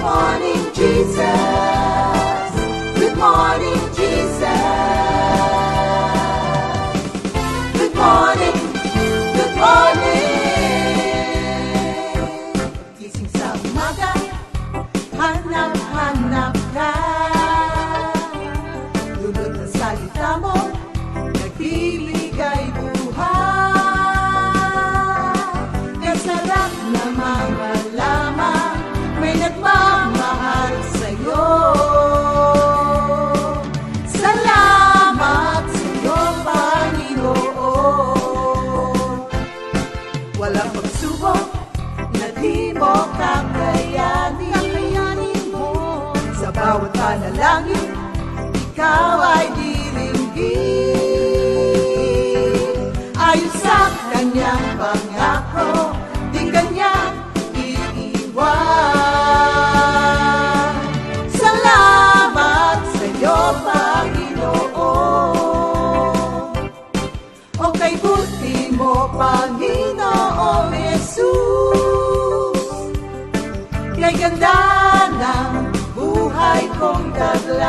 morning, Jesus. Good morning, Jesus. Good morning, good morning. Gising sa umaga, hanap-hanap ka. Dulot ng salita mo, nagbibigay buhay. Kasarap na mga lamang, may nagmamahal sa'yo. Salamat sa'yo, Panginoon. Walang pagsubok na di mo kakayanin mo. Sa bawat panalangin, ikaw ay diringgin. Ayon sa kanyang pangako, di kanyang iiwan. Salamat sa'yo, Panginoon. O kay buti mo, Panginoong Jesus. Kay ganda ng buhay kong taglay.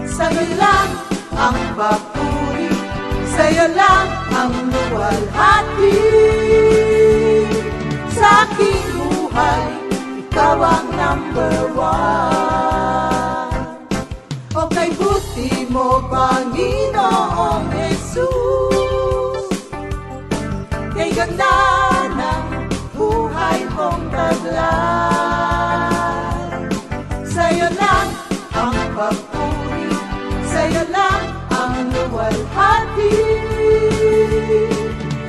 Sa'yo lang ang papuri, sa'yo lang ang luwalhati. Sa aking buhay, ikaw ang number one. O kay buti mo, Panginoong Jesus. Kay ganda ng buhay kong taglay. Sa'yo lang ang papuri, sa'yo lang ang luwalhati.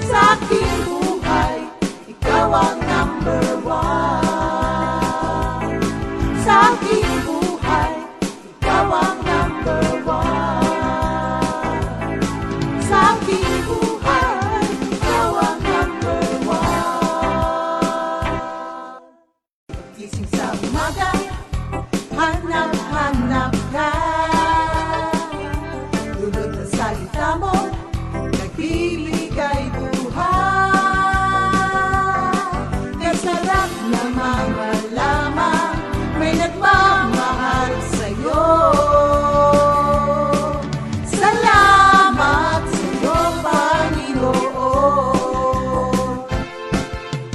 Sa aking buhay, ikaw ang number one. Sa aking buhay, ikaw ang number one. Sa aking buhay, ikaw ang number one. Gising sa umaga, hanap-hanap ka. Dulot ng salita mo, nagbibigay buhay. Kasarap na mga lamang, may nagmamahal sa'yo. Salamat sa'yo, Panginoon.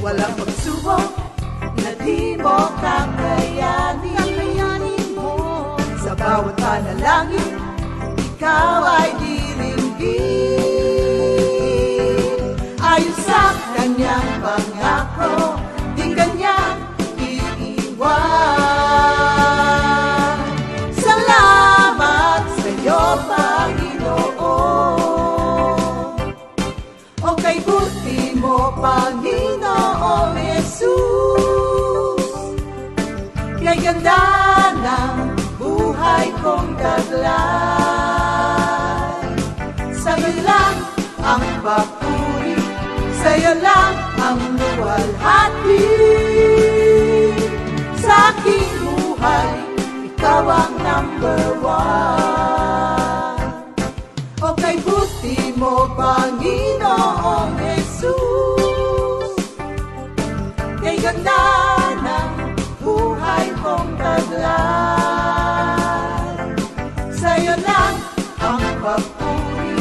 Walang pagsubok na di mo kakayanin mo. Sa bawat panalangin, ikaw ay diringgin. Ayon sa kanyang pangako, di kanyang iiwan. Salamat sa'yo, Panginoon. O kay buti mo, Panginoong Jesus. Kay ganda ng buhay kong taglay. Sa'yo lang ang papuri, sa'yo lang ang luwalhati. Sa aking buhay, ikaw ang number one. O kay buti mo, Panginoong Jesus. Kay ganda ng buhay kong taglay. Sa'yo lang ang papuri.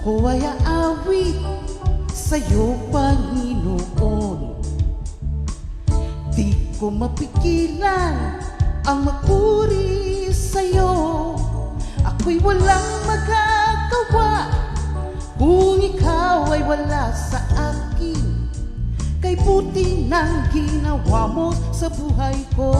Ako ay aawit sa'yo, Panginoon. Di ko mapigilan ang magpuri sa'yo. Ako'y walang magagawa kung ikaw ay wala sa akin. Kay buti ng ginawa mo sa buhay ko.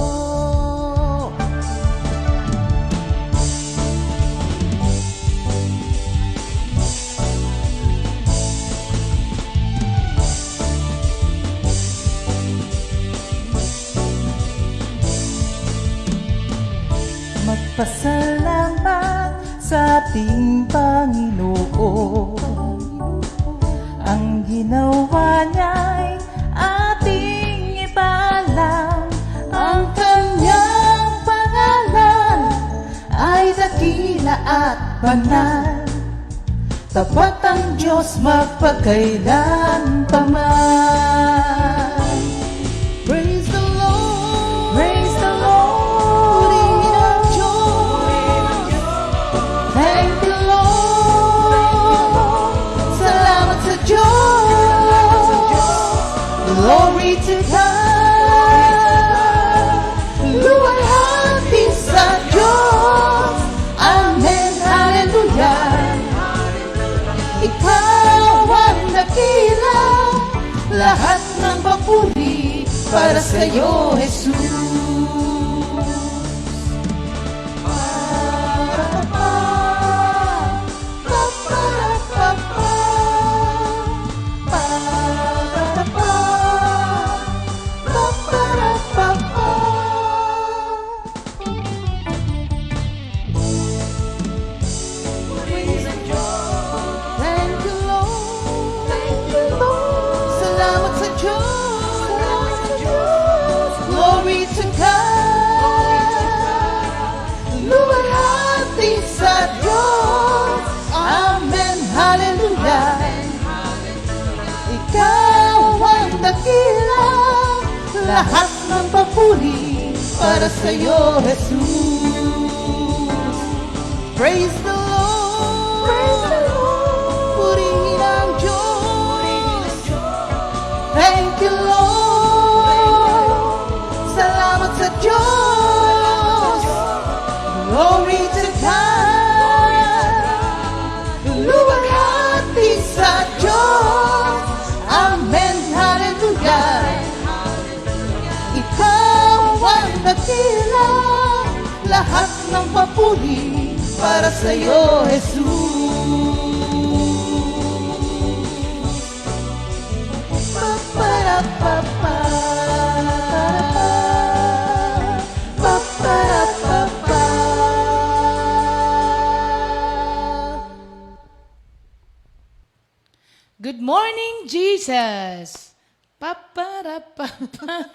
Magpasalamat sa ating Panginoon. Ang ginawa niya at banal. Tapat ang Diyos magpakailan pa man. Praise the Lord. Praise the Lord. Purihin ang Diyos. Thank you, Lord. Salamat sa Diyos. Glory to God. Luwalhati sa Diyos. Amen. Hallelujah. Ikaw ang dakila. Lahat ng papuri para sa iyo, Jesus. Thank you, Lord. Salamat sa Diyos. Glory to God. Luwalhati sa Diyos. Amen. Hallelujah. Ikaw ang dakila. Lahat ng papuri para sa iyo, Jesus. Praise the Lord. Praise the Lord. Purihin ang Diyos. Thank you, Lord. Salamat sa Diyos. Glory to God. Luwalhati sa Diyos. Amen. Hallelujah. Ikaw ang dakila. Lahat ng papuri para sa iyo, Jesus. Paparapapa. Paparapapa. Good morning, Jesus! Paparapapa.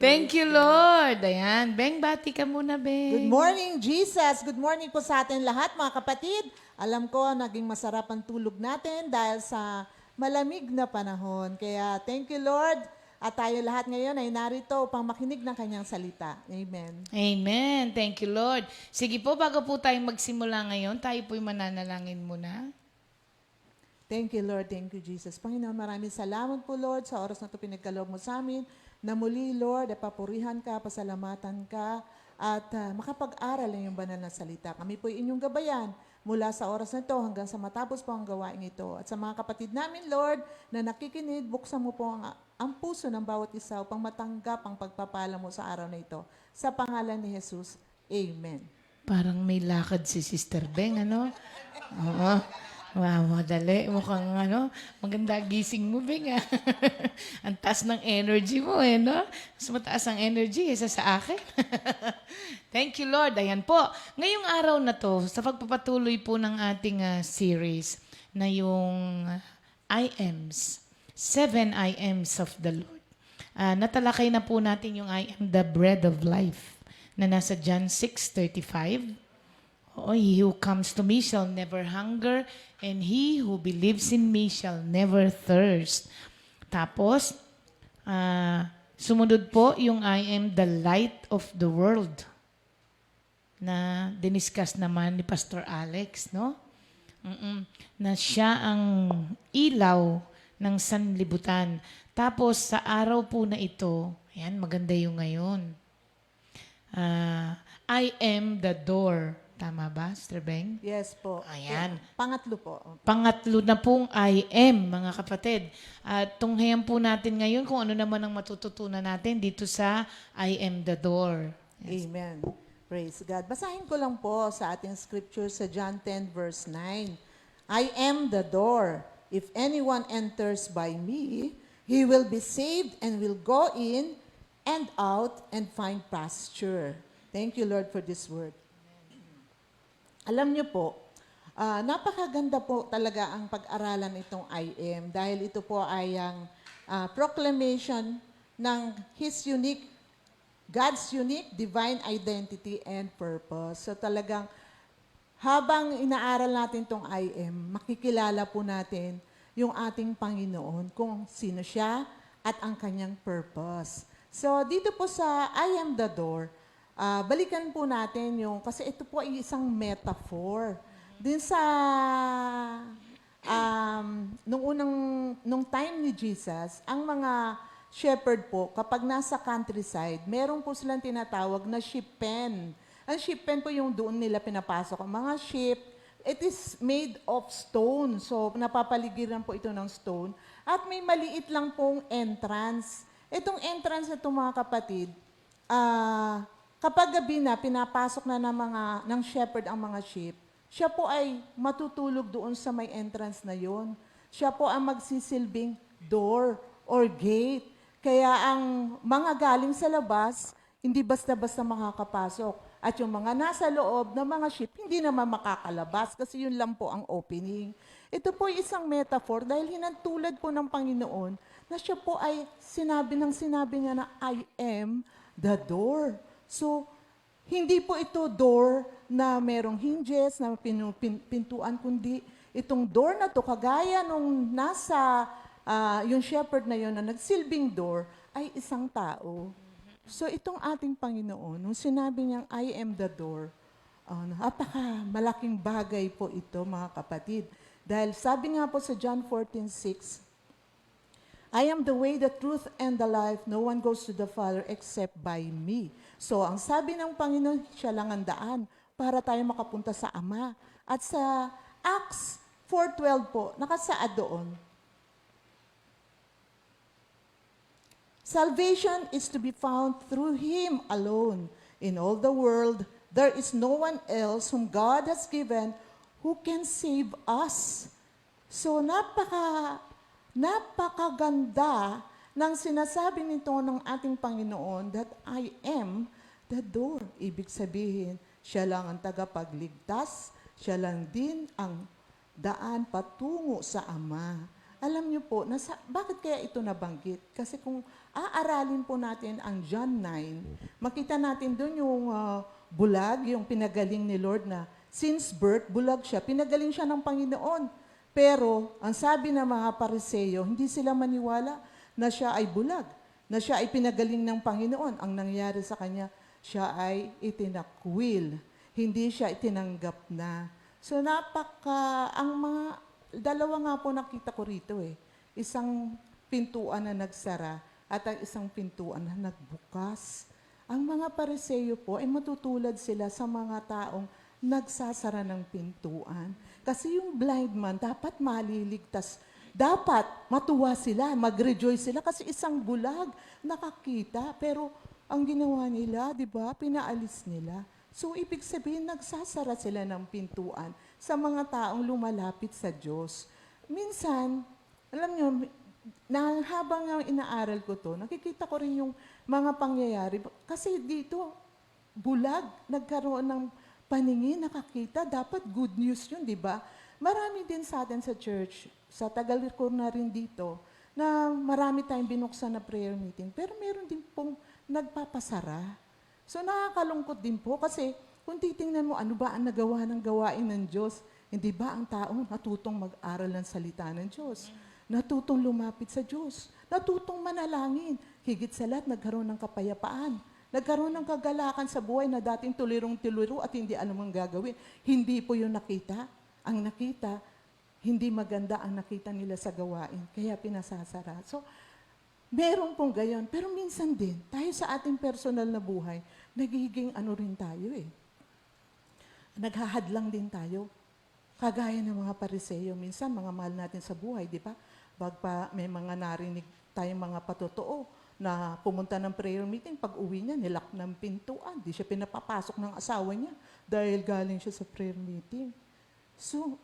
Thank you, Lord. Ayan. Beng, bati ka muna, Beng. Good morning, Jesus. Good morning po sa atin lahat, mga kapatid. Alam ko, naging masarap ang tulog natin dahil sa malamig na panahon. Kaya thank you, Lord. At tayo lahat ngayon ay narito upang makinig ng kanyang salita. Amen. Amen. Thank you, Lord. Sige po, bago po tayong magsimula ngayon, tayo po'y mananalangin muna. Thank you, Lord. Thank you, Jesus. Panginoon, maraming salamat po, Lord, sa oras na ito pinagkaloob mo sa amin. Na muli, Lord, ay papurihan ka, pasalamatan ka, at makapag-aral ng iyong banal na salita. Kami po inyong gabayan mula sa oras na ito hanggang sa matapos po ang gawain ito. At sa mga kapatid namin, Lord, na nakikinig, buksan mo po ang puso ng bawat isa upang matanggap ang pagpapala mo sa araw na ito. Sa pangalan ni Jesus, Amen. Parang may lakad si Sister Beng, ano? Oo. Wow, madali. Mukhang maganda gising mo, Beng. Ah. Ang taas ng energy mo, no? Mas mataas ang energy kaysa sa akin. Thank you, Lord. Ayan po. Ngayong araw na to, sa pagpapatuloy po ng ating series na yung IMs, 7 IMs of the Lord. Natalakay na po natin yung I am the bread of life na nasa John 6:35. Oh, he who comes to me shall never hunger, and he who believes in me shall never thirst. Tapos, sumunod po yung I am the light of the world na diniscuss naman ni Pastor Alex, no? Na siya ang ilaw ng sanlibutan. Tapos, sa araw po na ito, ayan, maganda yung ngayon. I am the door. Tama ba, Sister Beng? Yes po. Ayan. Pangatlo po. Pangatlo na pong I am, mga kapatid. At tunghayan po natin ngayon kung ano naman ang matututunan natin dito sa I am the door. Amen. Praise God. Basahin ko lang po sa ating scripture sa John 10 verse 9. I am the door. If anyone enters by me, he will be saved and will go in and out and find pasture. Thank you, Lord, for this word. Alam niyo po, napakaganda po talaga ang pag-aralan itong I am dahil ito po ay ang proclamation ng His unique God's unique divine identity and purpose. So talagang habang inaaral natin tong I am, makikilala po natin yung ating Panginoon kung sino siya at ang kanyang purpose. So dito po sa I am the door, balikan po natin yung, kasi ito po ay isang metaphor. Din sa, nung time ni Jesus, ang mga shepherd po, kapag nasa countryside, meron po silang tinatawag na sheep pen. Ang sheep pen po yung doon nila pinapasok ang mga sheep. It is made of stone. So, napapaligiran po ito ng stone. At may maliit lang pong entrance. Itong entrance na ito, mga kapatid, kapag gabi na, pinapasok na ng shepherd ang mga sheep, siya po ay matutulog doon sa may entrance na yon. Siya po ang magsisilbing door or gate. Kaya ang mga galing sa labas, hindi basta-basta makakapasok. At yung mga nasa loob ng mga sheep, hindi naman makakalabas kasi yun lang po ang opening. Ito po ay isang metaphor dahil hinantulad po ng Panginoon na siya po ay sinabi niya na I am the door. So, hindi po ito door na merong hinges, na pintuan, kundi itong door na to, kagaya nung nasa yung shepherd na yun na nagsilbing door, ay isang tao. So itong ating Panginoon, nung sinabi niyang I am the door, malaking bagay po ito, mga kapatid. Dahil sabi nga po sa John 14:6, I am the way, the truth, and the life. No one goes to the Father except by me. So ang sabi ng Panginoon, siya lang ang daan para tayo makapunta sa Ama. At sa Acts 4:12 po, nakasaad doon, salvation is to be found through Him alone. In all the world, there is no one else whom God has given who can save us. So napakaganda ng sinasabi nito ng ating Panginoon that I am the door. Ibig sabihin, siya lang ang tagapagligtas, siya lang din ang daan patungo sa Ama. Alam niyo po, bakit kaya ito nabanggit? Kasi kung aaralin po natin ang John 9, makita natin doon yung bulag, yung pinagaling ni Lord na since birth, bulag siya. Pinagaling siya ng Panginoon. Pero, ang sabi ng mga Pariseo, hindi sila maniwala na siya ay bulag, na siya ay pinagaling ng Panginoon. Ang nangyari sa kanya, siya ay itinakwil. Hindi siya itinanggap na. So, ang mga dalawa nga po nakita ko rito eh. Isang pintuan na nagsara at ang isang pintuan na nagbukas. Ang mga Pariseo po ay matutulad sila sa mga taong nagsasara ng pintuan. Kasi yung blind man dapat maliligtas. Dapat matuwa sila, mag-rejoice sila kasi isang bulag nakakita. Pero ang ginawa nila, di ba, pinaalis nila. So, ibig sabihin, nagsasara sila ng pintuan sa mga taong lumalapit sa Diyos. Minsan, alam nyo, habang inaaral ko to, nakikita ko rin yung mga pangyayari. Kasi dito, bulag, nagkaroon ng paningin, nakakita. Dapat good news yun, di ba? Marami din sa atin sa church, sa tagal ko na rin dito, na marami tayong binuksan na prayer meeting. Pero meron din pong nagpapasara. So nakakalungkot din po kasi kung titingnan mo ano ba ang nagawa ng gawain ng Diyos, hindi ba ang taong natutong mag-aral ng salita ng Diyos? Natutong lumapit sa Diyos. Natutong manalangin. Higit sa lahat, nagkaroon ng kapayapaan. Nagkaroon ng kagalakan sa buhay na dating tulirong-tuliro at hindi anumang gagawin. Hindi po yung nakita. Ang nakita, hindi maganda ang nakita nila sa gawain. Kaya pinasasara. So, meron pong gayon. Pero minsan din, tayo sa ating personal na buhay, nagiging ano rin tayo eh. Naghahadlang din tayo. Kagaya ng mga Pariseo, minsan mga mahal natin sa buhay, di ba? Bagpa may mga narinig tayong mga patotoo na pumunta ng prayer meeting, pag uwi niya, nilak ng pintuan. Di siya pinapapasok ng asawa niya dahil galing siya sa prayer meeting. So,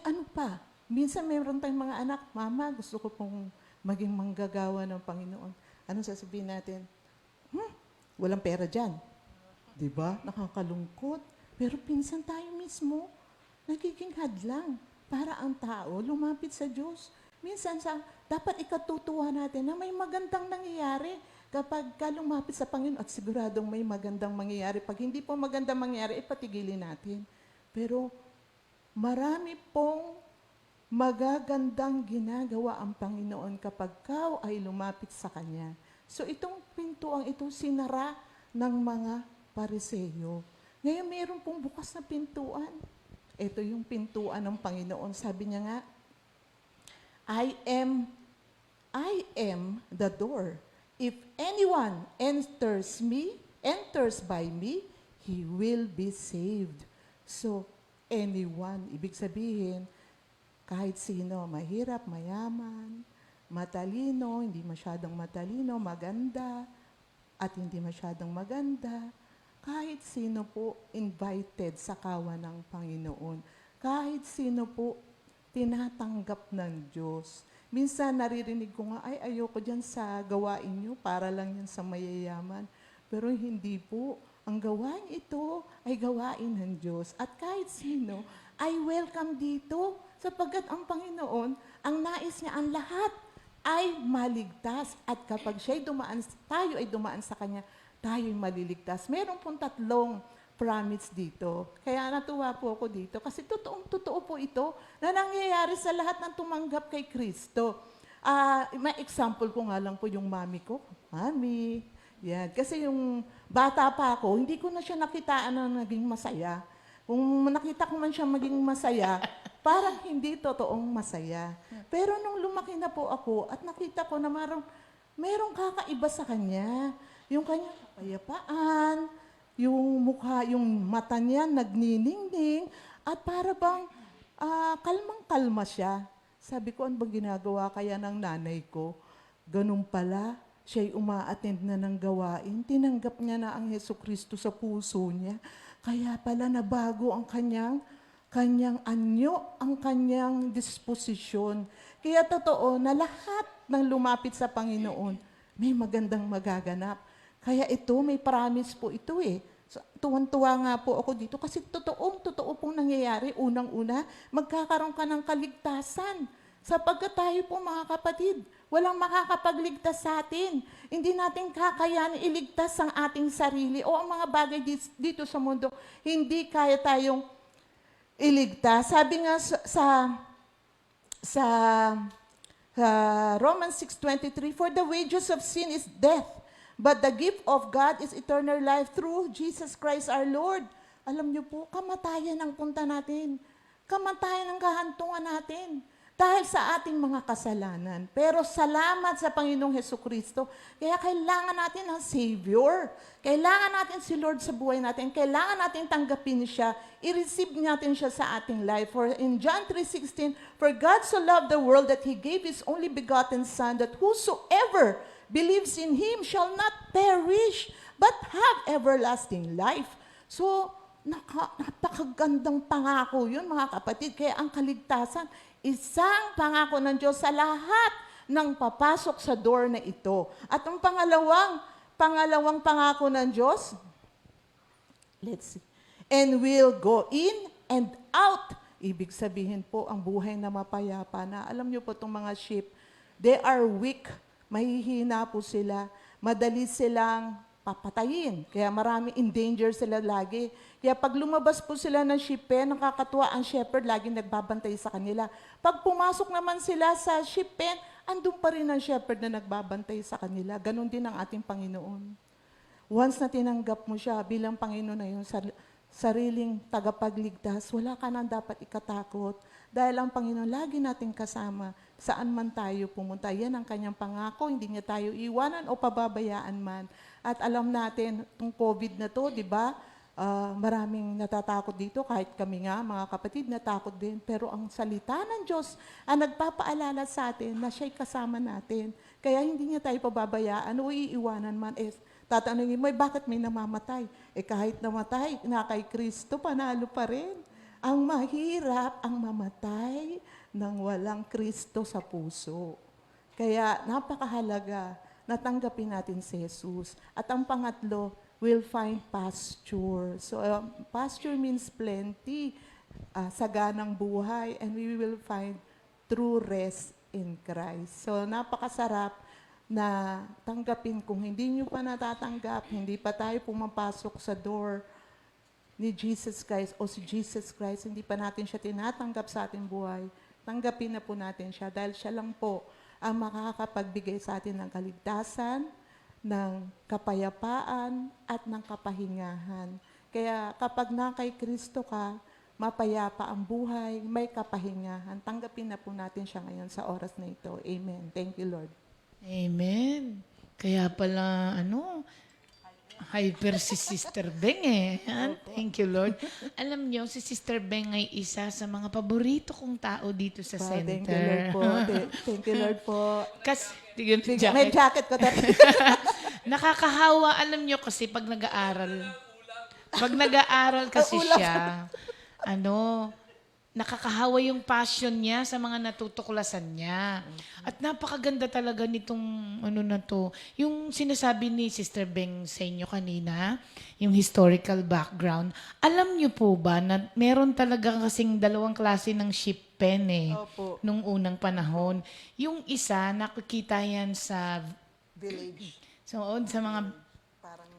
ano pa? Minsan mayroon tayong mga anak, Mama, gusto ko pong maging manggagawa ng Panginoon. Ano sasabihin natin? Walang pera dyan. Diba? Nakakalungkot. Pero pinsan tayo mismo, nagiging hadlang para ang tao lumapit sa Diyos. Minsan dapat ikatutuwa natin na may magandang nangyayari. Kapag ka lumapit sa Panginoon at siguradong may magandang mangyayari, pag hindi po magandang mangyayari, ipatigilin natin. Pero marami pong magagandang ginagawa ang Panginoon kapag ka ay lumapit sa Kanya. So itong pintuang ito sinara ng mga Pariseyo. Ngayon mayroon pong bukas na pintuan. Ito yung pintuan ng Panginoon. Sabi niya nga, I am the door. If anyone enters by me, he will be saved. So, anyone, ibig sabihin, kahit sino, mahirap, mayaman, matalino, hindi masyadong matalino, maganda, at hindi masyadong maganda, kahit sino po invited sa kawan ng Panginoon. Kahit sino po tinatanggap ng Diyos. Minsan naririnig ko nga, ay ayoko dyan sa gawain nyo, para lang yan sa mayayaman. Pero hindi po. Ang gawain ito ay gawain ng Diyos. At kahit sino ay welcome dito. Sapagkat ang Panginoon, ang nais niya, ang lahat ay maligtas. At kapag tayo ay dumaan sa Kanya, tayo'y maliligtas. Meron pong 3 promise dito. Kaya natuwa po ako dito kasi totoo po ito na nangyayari sa lahat ng tumanggap kay Kristo. May example ko nga lang po yung mami ko. Mami, yan. Kasi yung bata pa ako, hindi ko na siya nakitaan na naging masaya. Kung nakita ko man siya maging masaya, parang hindi totoong masaya. Pero nung lumaki na po ako at nakita ko na merong kakaiba sa kanya. Yung kanyang kapayapaan, yung mukha, yung mata niya nagniningning, at para bang kalmang-kalma siya. Sabi ko, ano bang ginagawa kaya ng nanay ko? Ganun pala, siya'y uma-attend na ng gawain. Tinanggap niya na ang Jesucristo sa puso niya. Kaya pala nabago ang kanyang anyo, ang kanyang disposisyon. Kaya totoo na lahat ng lumapit sa Panginoon, may magandang magaganap. Kaya ito, may promise po ito eh. So, tuwan-tuwa nga po ako dito kasi totoo pong nangyayari. Unang-una, magkakaroon ka ng kaligtasan. Sapagkat tayo po mga kapatid, walang makakapagligtas sa atin. Hindi natin kakayanin iligtas ang ating sarili o ang mga bagay dito sa mundo. Hindi kaya tayong iligtas. Sabi nga sa Romans 6:23, for the wages of sin is death, but the gift of God is eternal life through Jesus Christ our Lord. Alam niyo po, kamatayan ang punta natin. Kamatayan ang kahantungan natin dahil sa ating mga kasalanan. Pero salamat sa Panginoong Hesukristo. Kaya kailangan natin ng Savior. Kailangan natin si Lord sa buhay natin. Kailangan natin tanggapin siya. I-receive natin siya sa ating life. For in John 3:16, for God so loved the world that He gave His only begotten Son, that whosoever believes in Him shall not perish, but have everlasting life. So, napakagandang pangako yun, mga kapatid. Kaya ang kaligtasan, isang pangako ng Diyos sa lahat ng papasok sa door na ito. At ang pangalawang pangako ng Diyos, let's see, and will go in and out. Ibig sabihin po, ang buhay na mapayapa na. Alam niyo po itong mga sheep, they are weak. Mahihina po sila, madali silang papatayin. Kaya marami in danger sila lagi. Kaya pag lumabas po sila ng sheep pen, nakakatuwa ang shepherd, lagi nagbabantay sa kanila. Pag pumasok naman sila sa sheep pen, andun pa rin ang shepherd na nagbabantay sa kanila. Ganon din ang ating Panginoon. Once na tinanggap mo siya bilang Panginoon na yung sariling tagapagligtas, wala ka nang dapat ikatakot. Dahil ang Panginoon lagi nating kasama saan man tayo pumunta. Yan ang kanyang pangako, hindi niya tayo iwanan o pababayaan man. At alam natin, itong COVID na to, di ba? Maraming natatakot dito, kahit kami nga, mga kapatid, natakot din. Pero ang salita ng Diyos ang nagpapaalala sa atin na siya'y kasama natin. Kaya hindi niya tayo pababayaan o iiwanan man. Tatanungin mo, bakit may namamatay? Kahit namatay, na kay Kristo, panalo pa rin. Ang mahirap ang mamatay nang walang Kristo sa puso. Kaya napakahalaga na tanggapin natin si Jesus. At ang pangatlo, we'll find pasture. So pasture means plenty, saganang buhay, and we will find true rest in Christ. So napakasarap na tanggapin. Kung hindi nyo pa natatanggap, hindi pa tayo pumapasok sa door ni Jesus Christ o si Jesus Christ, hindi pa natin siya tinatanggap sa ating buhay, tanggapin na po natin siya dahil siya lang po ang makakapagbigay sa atin ng kaligtasan, ng kapayapaan, at ng kapahingahan. Kaya kapag na kay Kristo ka, mapayapa ang buhay, may kapahingahan. Tanggapin na po natin siya ngayon sa oras na ito. Amen. Thank you, Lord. Amen. Kaya pala, hyper si Sister Beng eh. Thank you, Lord. Alam niyo, si Sister Beng ay isa sa mga paborito kong tao dito sa center. Thank you, Lord po. Thank you, Lord po. Kasi, yun, May jacket ko. nakakahawa, alam niyo kasi pag nag-aaral kasi siya, nakakahawa yung passion niya sa mga natutuklasan niya. At napakaganda talaga nitong na to. Yung sinasabi ni Sister Beng sa inyo kanina, yung historical background. Alam niyo po ba na meron talaga kasing dalawang klase ng ship pen Opo. nung unang panahon. Yung isa, nakikita yan sa Village. sa mga Parang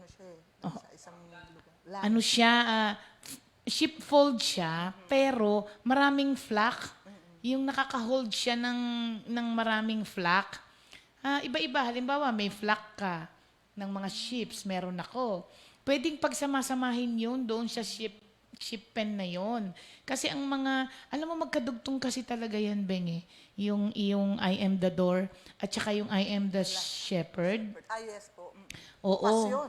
siya sa isang lugar. shipfold siya, pero maraming flak. Yung nakaka-hold siya ng maraming flak. Iba-iba. Halimbawa, may flak ka ng mga ships. Meron ako. Pwedeng pagsamasamahin yun doon sa ship pen na yon. Kasi ang mga, alam mo, magkadugtong kasi talaga yan, Beng eh. Yung I am the door at saka yung I am the shepherd. Yes po. Oo. Pasyon.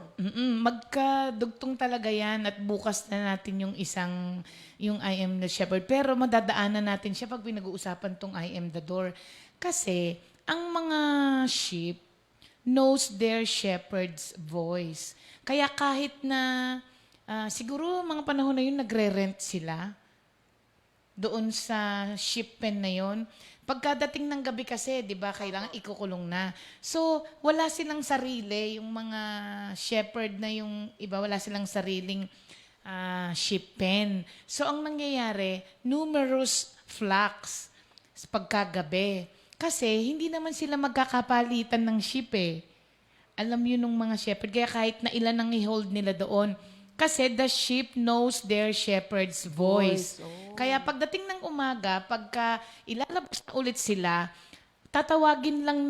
Magkadugtong talaga yan at bukas na natin yung yung I am the shepherd. Pero madadaanan natin siya pag pinag-uusapan tong I am the door. Kasi ang mga sheep knows their shepherd's voice. Kaya kahit na siguro mga panahon na yun nagre-rent sila doon sa ship pen na yon. Pagkadating ng gabi kasi, di ba, kailangan ikukulong na. So, wala silang sarili, yung mga shepherd na yung iba, wala silang sariling ship pen. So, ang nangyayari, numerous flocks sa pagkagabi. Kasi, hindi naman sila magkakapalitan ng ship eh. Alam yun ng mga shepherd. Kaya kahit na ilan ang i-hold nila doon. Kasi the sheep knows their shepherd's voice. Kaya pagdating ng umaga, pagka ilalabas na ulit sila, tatawagin lang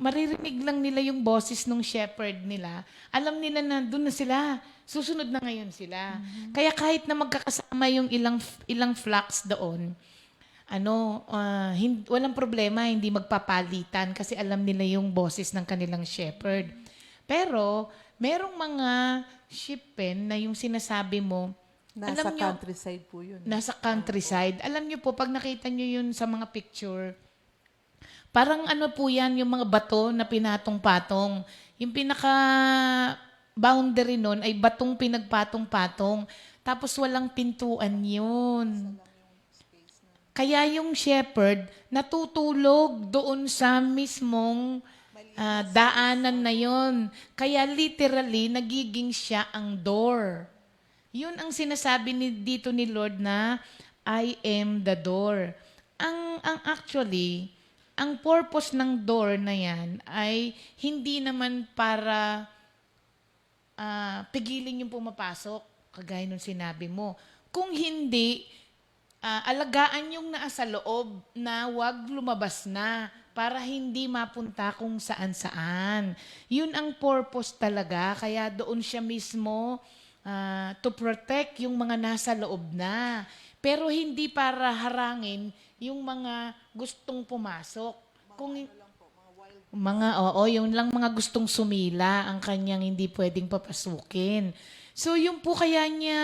maririnig lang nila yung boses ng shepherd nila. Alam nila na doon na sila. Susunod na ngayon sila. Kaya kahit na magkakasama yung ilang flocks doon, walang problema, hindi magpapalitan kasi alam nila yung boses ng kanilang shepherd. Pero, merong mga ship pen na yung sinasabi mo, Nasa countryside po yun. nasa countryside. Alam niyo po, pag nakita niyo yun sa mga picture, parang po yan, yung mga bato na pinatong-patong. Yung pinaka-boundary nun ay batong pinagpatong-patong. Tapos walang pintuan yun. Kaya yung shepherd natutulog doon sa mismong daanan na yon. Kaya literally, nagiging siya ang door. Yun ang sinasabi dito ni Lord na, I am the door. Actually, ang purpose ng door na yan ay hindi naman para pigilin yung pumapasok, kagaya nung sinabi mo. Kung hindi, alagaan yung nasa loob na wag lumabas na para hindi mapunta kung saan-saan. Yun ang purpose talaga. Kaya doon siya mismo to protect yung mga nasa loob na. Pero hindi para harangin yung mga gustong pumasok. Yung lang mga gustong sumila ang kanyang hindi pwedeng papasukin. So yung po kaya niya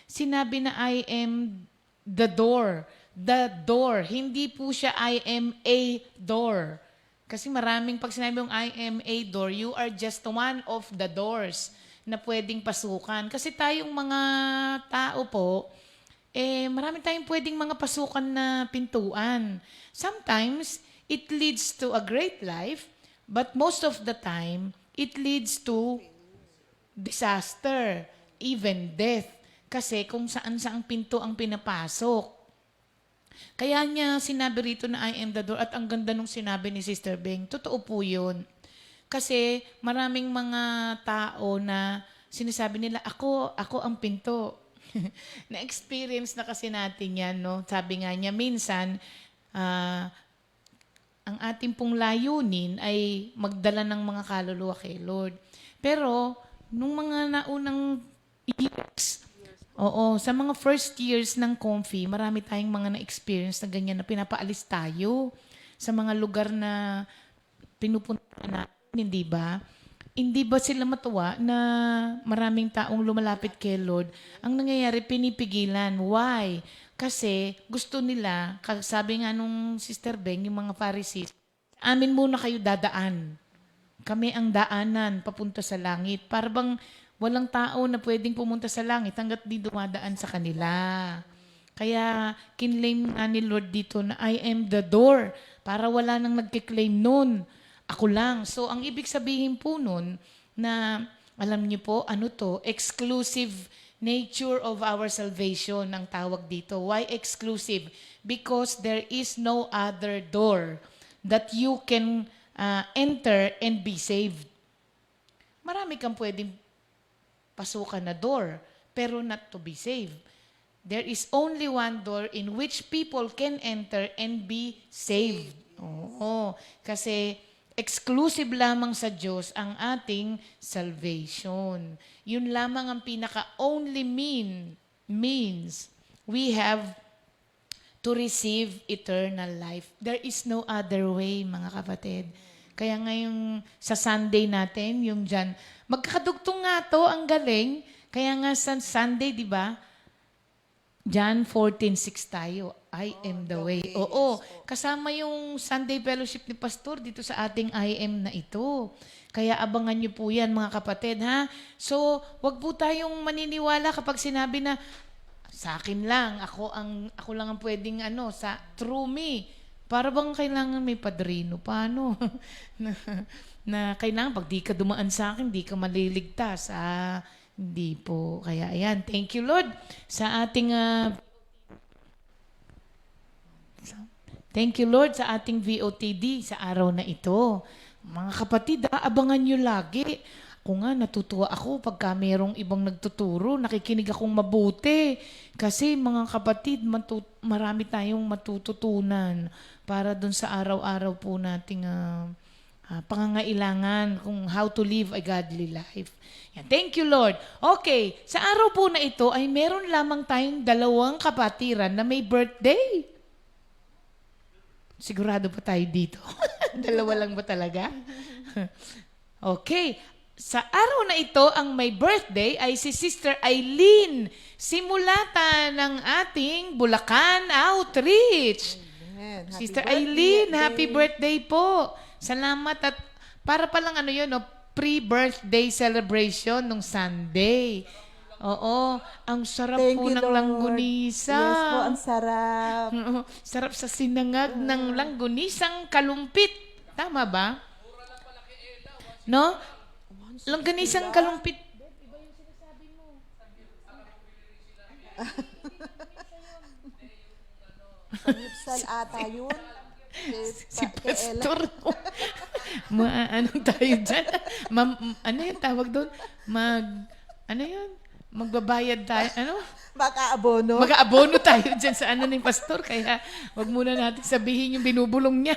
sinabi na I am the door. The door. Hindi po siya I am a door. Kasi maraming pag sinabi mong I am a door, you are just one of the doors na pwedeng pasukan. Kasi tayong mga tao po, marami tayong pwedeng mga pasukan na pintuan. Sometimes, it leads to a great life, but most of the time, it leads to disaster, even death. Kasi kung saan-saang pinto ang pinapasok. Kaya niya sinabi rito na I am the door at ang ganda nung sinabi ni Sister Beng. Totoo po yun. Kasi maraming mga tao na sinasabi nila, ako ang pinto. Na-experience na kasi natin yan, no? Sabi nga niya, minsan, ang ating pong layunin ay magdala ng mga kaluluwa kay Lord. Pero, nung mga naunang years, sa mga first years ng Comfy, marami tayong mga na-experience na ganyan na pinapaalis tayo sa mga lugar na pinupunta natin, hindi ba? Hindi ba sila matuwa na maraming taong lumalapit kay Lord? Ang nangyayari, pinipigilan. Why? Kasi gusto nila, sabi nga nung Sister Beng, yung mga Pharisees, amin muna kayo dadaan. Kami ang daanan papunta sa langit. Para bang walang tao na pwedeng pumunta sa langit hanggat di dumadaan sa kanila. Kaya kinlaim nga ni Lord dito na I am the door. Para wala nang nagkiklaim nun. Ako lang. So ang ibig sabihin po nun na alam niyo po ano to, exclusive nature of our salvation ang tawag dito. Why exclusive? Because there is no other door that you can enter and be saved. Marami kang pwedeng pasukan na door, pero not to be saved. There is only one door in which people can enter and be saved. Oo, kasi exclusive lamang sa Diyos ang ating salvation. Yun lamang ang pinaka-only means we have to receive eternal life. There is no other way, mga kapatid. Kaya ngayong sa Sunday natin, yung dyan, magkakadugtong nga to, ang galing. Kaya nga sa Sunday, di ba? John 14:6 tayo. I am the way. Oo, kasama yung Sunday Fellowship ni Pastor dito sa ating I am na ito. Kaya abangan niyo po yan, mga kapatid, ha? So, wag po tayong maniniwala kapag sinabi na, sa akin lang, ako lang ang pwedeng sa through me. Para bang kailangan may padrino? Paano? na kailangan pag di ka dumaan sa akin, di ka maliligtas. Hindi po. Kaya ayan, thank you Lord sa ating thank you Lord sa ating VOTD sa araw na ito. Mga kapatid, abangan nyo lagi. Ako nga, natutuwa ako pagka merong ibang nagtuturo, nakikinig akong mabuti. Kasi mga kapatid, marami tayong matututunan para dun sa araw-araw po nating pangangailangan kung how to live a godly life. Yan. Thank you, Lord. Okay, sa araw po na ito ay meron lamang tayong 2 kapatiran na may birthday. Sigurado pa tayo dito? 2 lang ba talaga? Okay. Sa araw na ito, ang may birthday ay si Sister Eileen Simulata ng ating Bulacan Outreach. Amen. Happy Sister birthday, Eileen, happy birthday po. Salamat at para palang pre-birthday celebration nung Sunday. Oo, ang sarap Thank po you, ng Lord. langgunisa. Yes po, ang sarap. Oo, sarap sa sinangag ng langgunisang kalumpit. Tama ba? No? Langganisang kalumpit. Iba yung sinasabi mo. Panipsal ata yun. Si Pastor. Anong tayo dyan? Ano yung tawag doon? Ano yun? Magbabayad tayo. Ano? Mag-aabono. Mag-aabono tayo dyan sa ni Pastor. Kaya wag muna natin sabihin yung binubulong niya.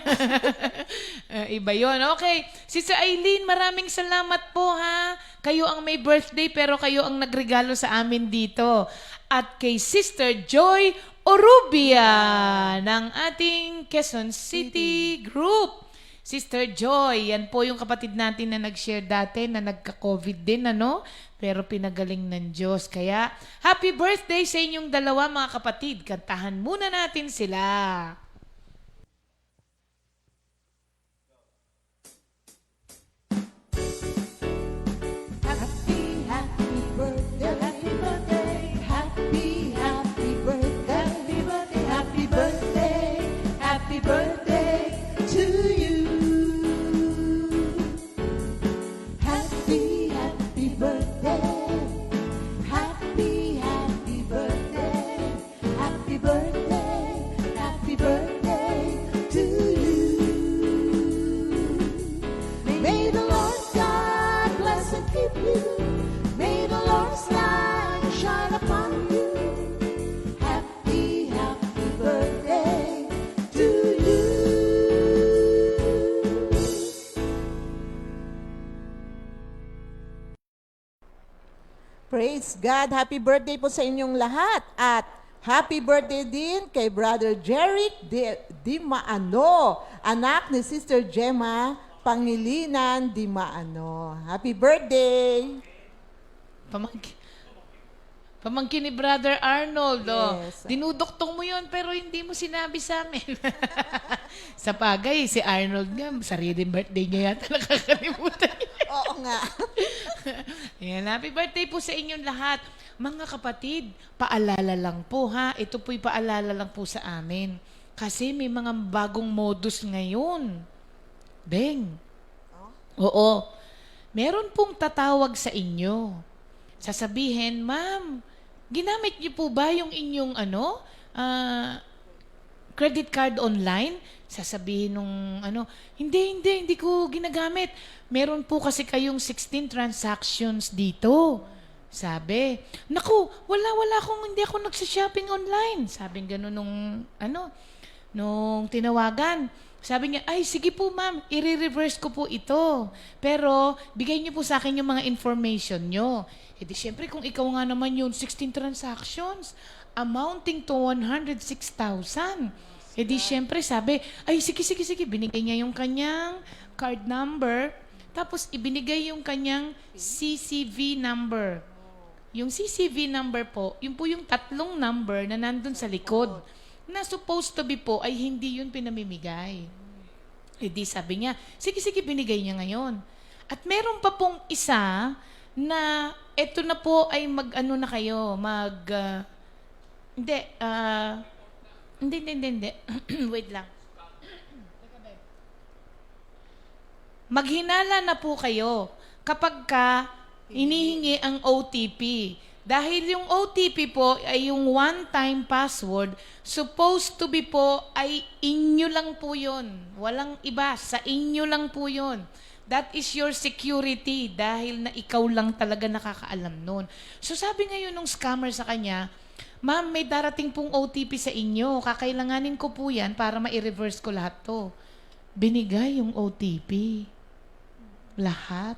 Iba yun. Okay. Sister Eileen, maraming salamat po ha. Kayo ang may birthday pero kayo ang nagregalo sa amin dito. At kay Sister Joy Orubia ng ating Quezon City Group. Sister Joy, yan po yung kapatid natin na nag-share dati na nagka-COVID din, pero pinagaling ng Diyos. Kaya, happy birthday sa inyong 2 mga kapatid. Kantahan muna natin sila. Happy, happy birthday, happy birthday, happy, happy birthday, happy birthday, happy birthday, happy birthday to you. Happy, happy birthday, happy, happy birthday, happy birthday, happy Praise God. Happy birthday po sa inyong lahat. At happy birthday din kay Brother Jeric Di Maano, anak ni Sister Gemma Pangilinan Di Maano. Happy birthday! Pamangkin ni Brother Arnold, Yes. Dinuduktong mo yun, pero hindi mo sinabi sa amin. Sa bagay, si Arnold nga, sariling birthday niya yata, nakakalimutan niya. Oo nga. Ayan, happy birthday po sa inyong lahat. Mga kapatid, paalala lang po ha. Ito po'y paalala lang po sa amin. Kasi may mga bagong modus ngayon. Beng. Oo. Meron pong tatawag sa inyo. Sasabihin, ma'am, ginamit niyo po ba yung inyong credit card online? Sasabihin nung hindi ko ginagamit. Meron po kasi kayong 16 transactions dito. Sabi, naku, hindi ako nagsha-shopping online. Sabi gano'n nung tinawagan. Sabi niya, ay sige po ma'am, i-reverse ko po ito. Pero bigay niyo po sa akin yung mga information niyo. E di syempre kung ikaw nga naman yun, 16 transactions, amounting to 106,000. E di syempre sabi, ay sige, binigay niya yung kanyang card number, tapos ibinigay yung kanyang CCV number. Yung CCV number po, yun po yung 3 number na nandun sa likod, na supposed to be po ay hindi yun pinamimigay. E di sabi niya, sige, binigay niya ngayon. At meron pa pong isa na eto na po ay na kayo, hindi. Wait lang. Maghinala na po kayo kapag inihingi ang OTP. Dahil yung OTP po ay yung one-time password, supposed to be po ay inyo lang po yun. Walang iba, sa inyo lang po yun. That is your security dahil na ikaw lang talaga nakakaalam nun. So sabi ngayon nung scammer sa kanya, ma'am, may darating pong OTP sa inyo. Kakailanganin ko po yan para ma-reverse ko lahat to. Binigay yung OTP. Lahat.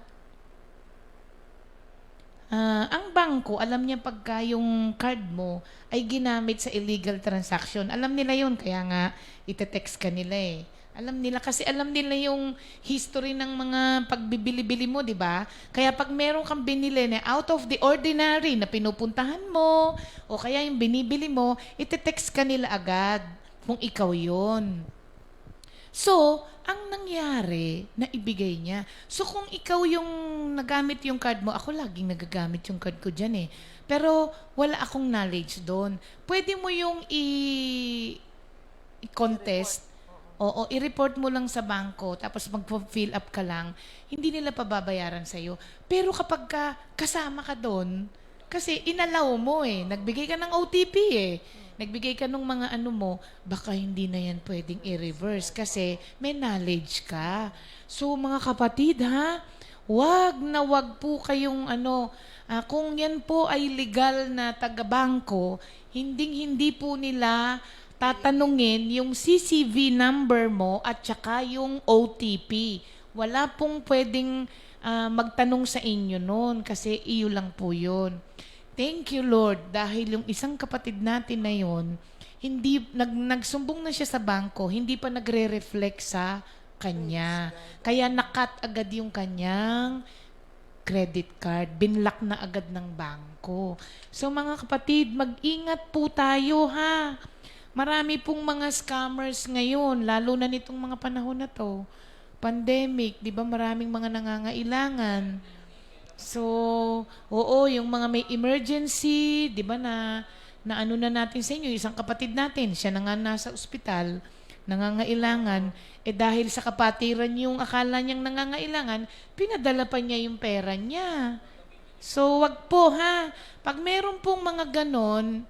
Ang bangko, alam niya pagka yung card mo ay ginamit sa illegal transaction. Alam nila yun, kaya nga ite-text ka nila eh. Alam nila kasi alam nila yung history ng mga pagbibili-bili mo, di ba? Kaya pag meron kang binili na out of the ordinary na pinupuntahan mo o kaya yung binibili mo, ite-text ka nila agad kung ikaw yon. So, ang nangyari, na ibigay niya. So, kung ikaw yung nagamit yung card mo, ako laging nagagamit yung card ko dyan eh. Pero, wala akong knowledge doon. Pwede mo yung i-contest. Oo, i-report mo lang sa bangko, tapos mag-fill up ka lang, hindi nila pababayaran sa'yo. Pero kapag kasama ka doon, kasi inalaw mo eh, nagbigay ka ng OTP eh, nagbigay ka ng mga mo, baka hindi na yan pwedeng i-reverse kasi may knowledge ka. So mga kapatid wag po kayong kung yan po ay legal na taga-bangko, hindi po nila tatanungin yung CCV number mo at saka yung OTP. Wala pong pwedeng magtanong sa inyo noon kasi iyo lang po yun. Thank you, Lord, dahil yung isang kapatid natin na yun, hindi, nagsumbong na siya sa bangko, hindi pa nagre-reflect sa kanya. Kaya nakat agad yung kanyang credit card. Binlock na agad ng bangko. So mga kapatid, mag-ingat po tayo Marami pong mga scammers ngayon, lalo na nitong mga panahon na to. Pandemic, di ba maraming mga nangangailangan. So, oo, yung mga may emergency, di ba na na natin sa inyo, isang kapatid natin, siya na nga nasa ospital, nangangailangan, dahil sa kapatiran yung akala niyang nangangailangan, pinadala pa niya yung pera niya. So, wag po Pag meron pong mga ganon,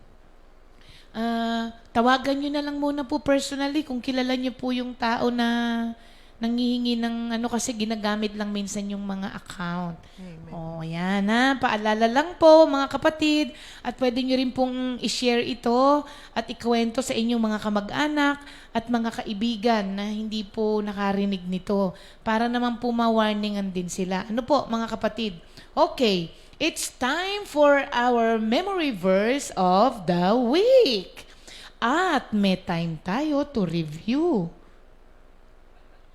tawagan nyo na lang muna po personally kung kilala nyo po yung tao na nanghihingi ng kasi ginagamit lang minsan yung mga account. Amen. Yan paalala lang po mga kapatid at pwede nyo rin pong i-share ito at ikwento sa inyong mga kamag-anak at mga kaibigan na hindi po nakarinig nito para naman po ma-warningan din sila. Ano po mga kapatid? Okay. It's time for our memory verse of the week. At may time tayo to review.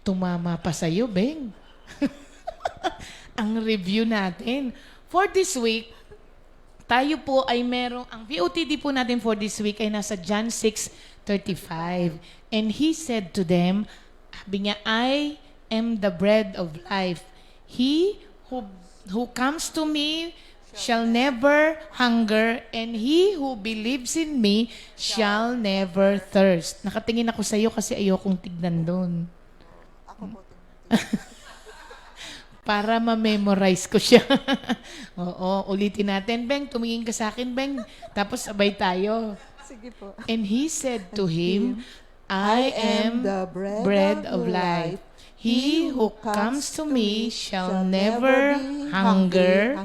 Tumama pa sa'yo, Beng. Ang review natin. For this week, tayo po ay ang VOTD po natin for this week ay nasa John 6:35. And he said to them, sabi niya, I am the bread of life. He who comes to me shall never hunger, and he who believes in me shall never thirst. Nakatingin ako sa iyo kasi ayokong tignan doon. Ako po. Para ma-memorize ko siya. Oo, ulitin natin. Beng, tumingin ka sa akin, Beng. Tapos sabay tayo. Sige po. And he said to him, I am the bread of life. He who comes to me shall never hunger,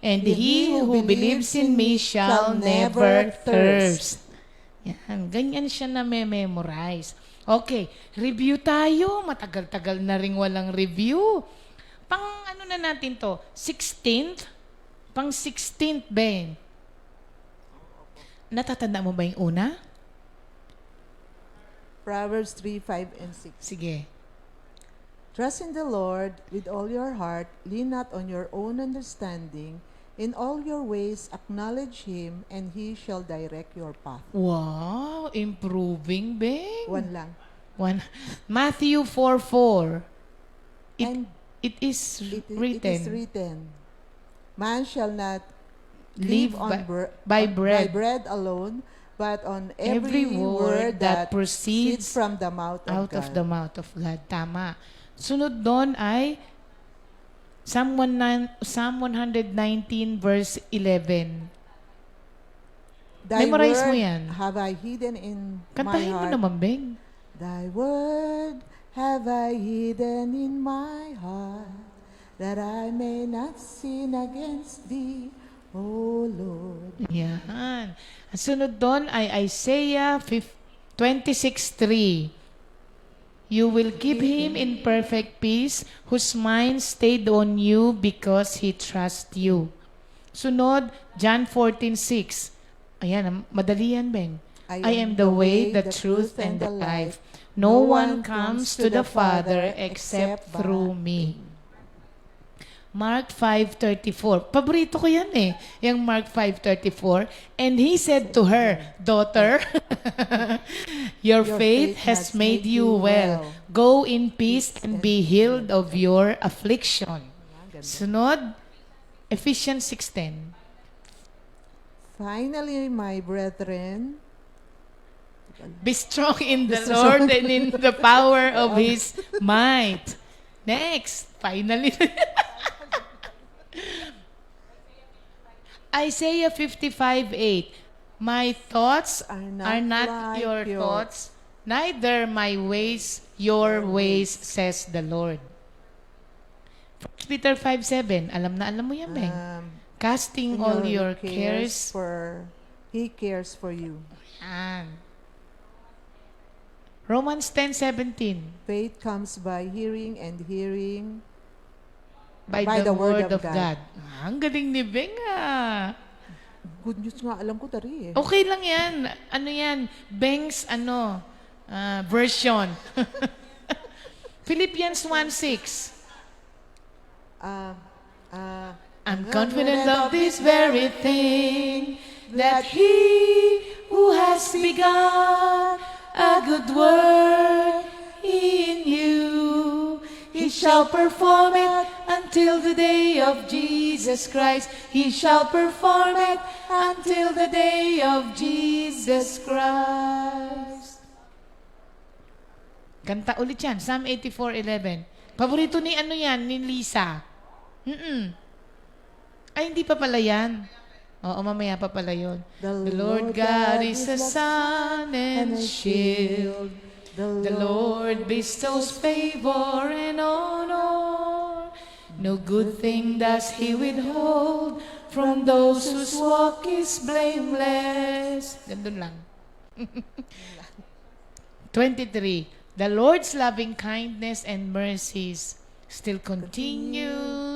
and he who believes in me shall never thirst. Yan, ganyan siya na memorize. Okay, review tayo. Matagal-tagal na rin walang review. Pang ano na natin to? 16th? Pang 16th, Ben. Natatanda mo ba yung una? Proverbs 3:5 and 6. Sige. Trust in the Lord with all your heart, lean not on your own understanding. In all your ways acknowledge Him, and He shall direct your path. Wow, improving, Ben. One lang. Matthew 4:4. And It is it written, is written, man shall not live live on by by bread, bread alone, but on every word that proceeds from the mouth out of of God. the mouth of God. Tama. Sunod doon ay Psalm 119 verse 11. Thy Memorize mo word yan. have I hidden in Kantahin my mo heart. naman, Beng. Thy word have I hidden in my heart, that I may not sin against thee, O Lord. Yan. Ang sunod doon ay Isaiah 26:3. You will keep him in perfect peace, whose mind stayed on you because he trusts you. Sunod, John 14:6. Ayan, madali yan, Beng. I am the way, the truth, and the life. No one comes to the Father except through me. Mark 5:34. Paborito ko yan eh. Yung Mark 5:34. And he said to her, Daughter, your faith has made you well. Go in peace and be healed of your affliction. Sunod, Ephesians 6:10. Finally, my brethren, Be strong in the Lord and in the power of His might. Next, finally. Isaiah 55:8. My thoughts are not like your yours. thoughts, neither my ways your ways, says the Lord. 1 Peter 5:7. Alam mo yan, Beng. Casting all your cares. He cares for you. Yan. Romans 10:17. Faith comes by hearing, and hearing By the word of God. Ang galing ni Beng ah. Good news nga, alam ko tari eh. Okay lang yan. Ano yan? Beng's version. Philippians 1:6. I'm confident of this very thing, that He who has begun a good work in you, He shall perform it until the day of Jesus Christ. He shall perform it until the day of Jesus Christ. Kanta ulit yan, Psalm 84:11. Paborito ni ni Lisa. Ay, hindi pa pala yan. Oo, mamaya pa pala yun. The Lord God is a sun and shield. The Lord bestows favor and honor. No good thing does He withhold from those whose walk is blameless. Gandun lang. 23. The Lord's loving kindness and mercies still continues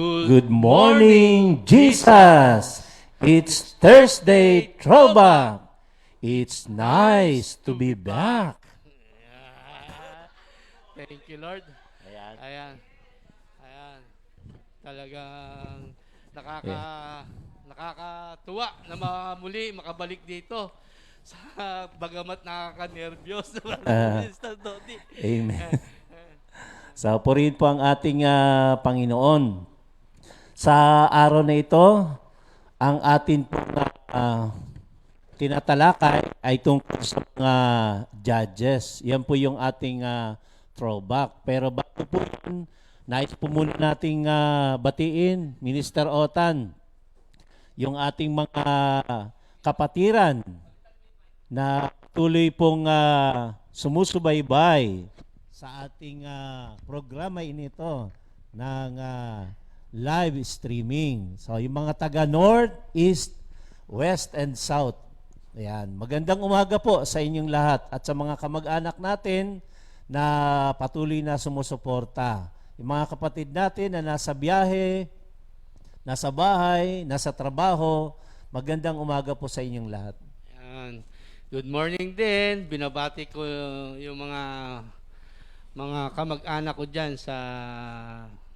Good morning, Jesus! It's Thursday Throwback. It's nice to be back. Thank you, Lord. Ayan. Talagang nakakatuwa na muli makabalik dito sa bagamat nakaka-nervyos. Mr. Dodi. Amen. So, purihin po ang ating Panginoon. Sa araw na ito, ang atin pong tinatalakay ay tungkol sa mga judges. Yan po yung ating throwback. Pero bago po yun, nais po muna nating batiin, Minister Otan, yung ating mga kapatiran na tuloy pong sumusubaybay sa ating programa inito ng live streaming. So, yung mga taga North, East, West, and South. Ayan. Magandang umaga po sa inyong lahat at sa mga kamag-anak natin na patuloy na sumusuporta. Yung mga kapatid natin na nasa biyahe, nasa bahay, nasa trabaho, magandang umaga po sa inyong lahat. Ayan. Good morning din. Binabati ko yung mga kamag-anak ko dyan sa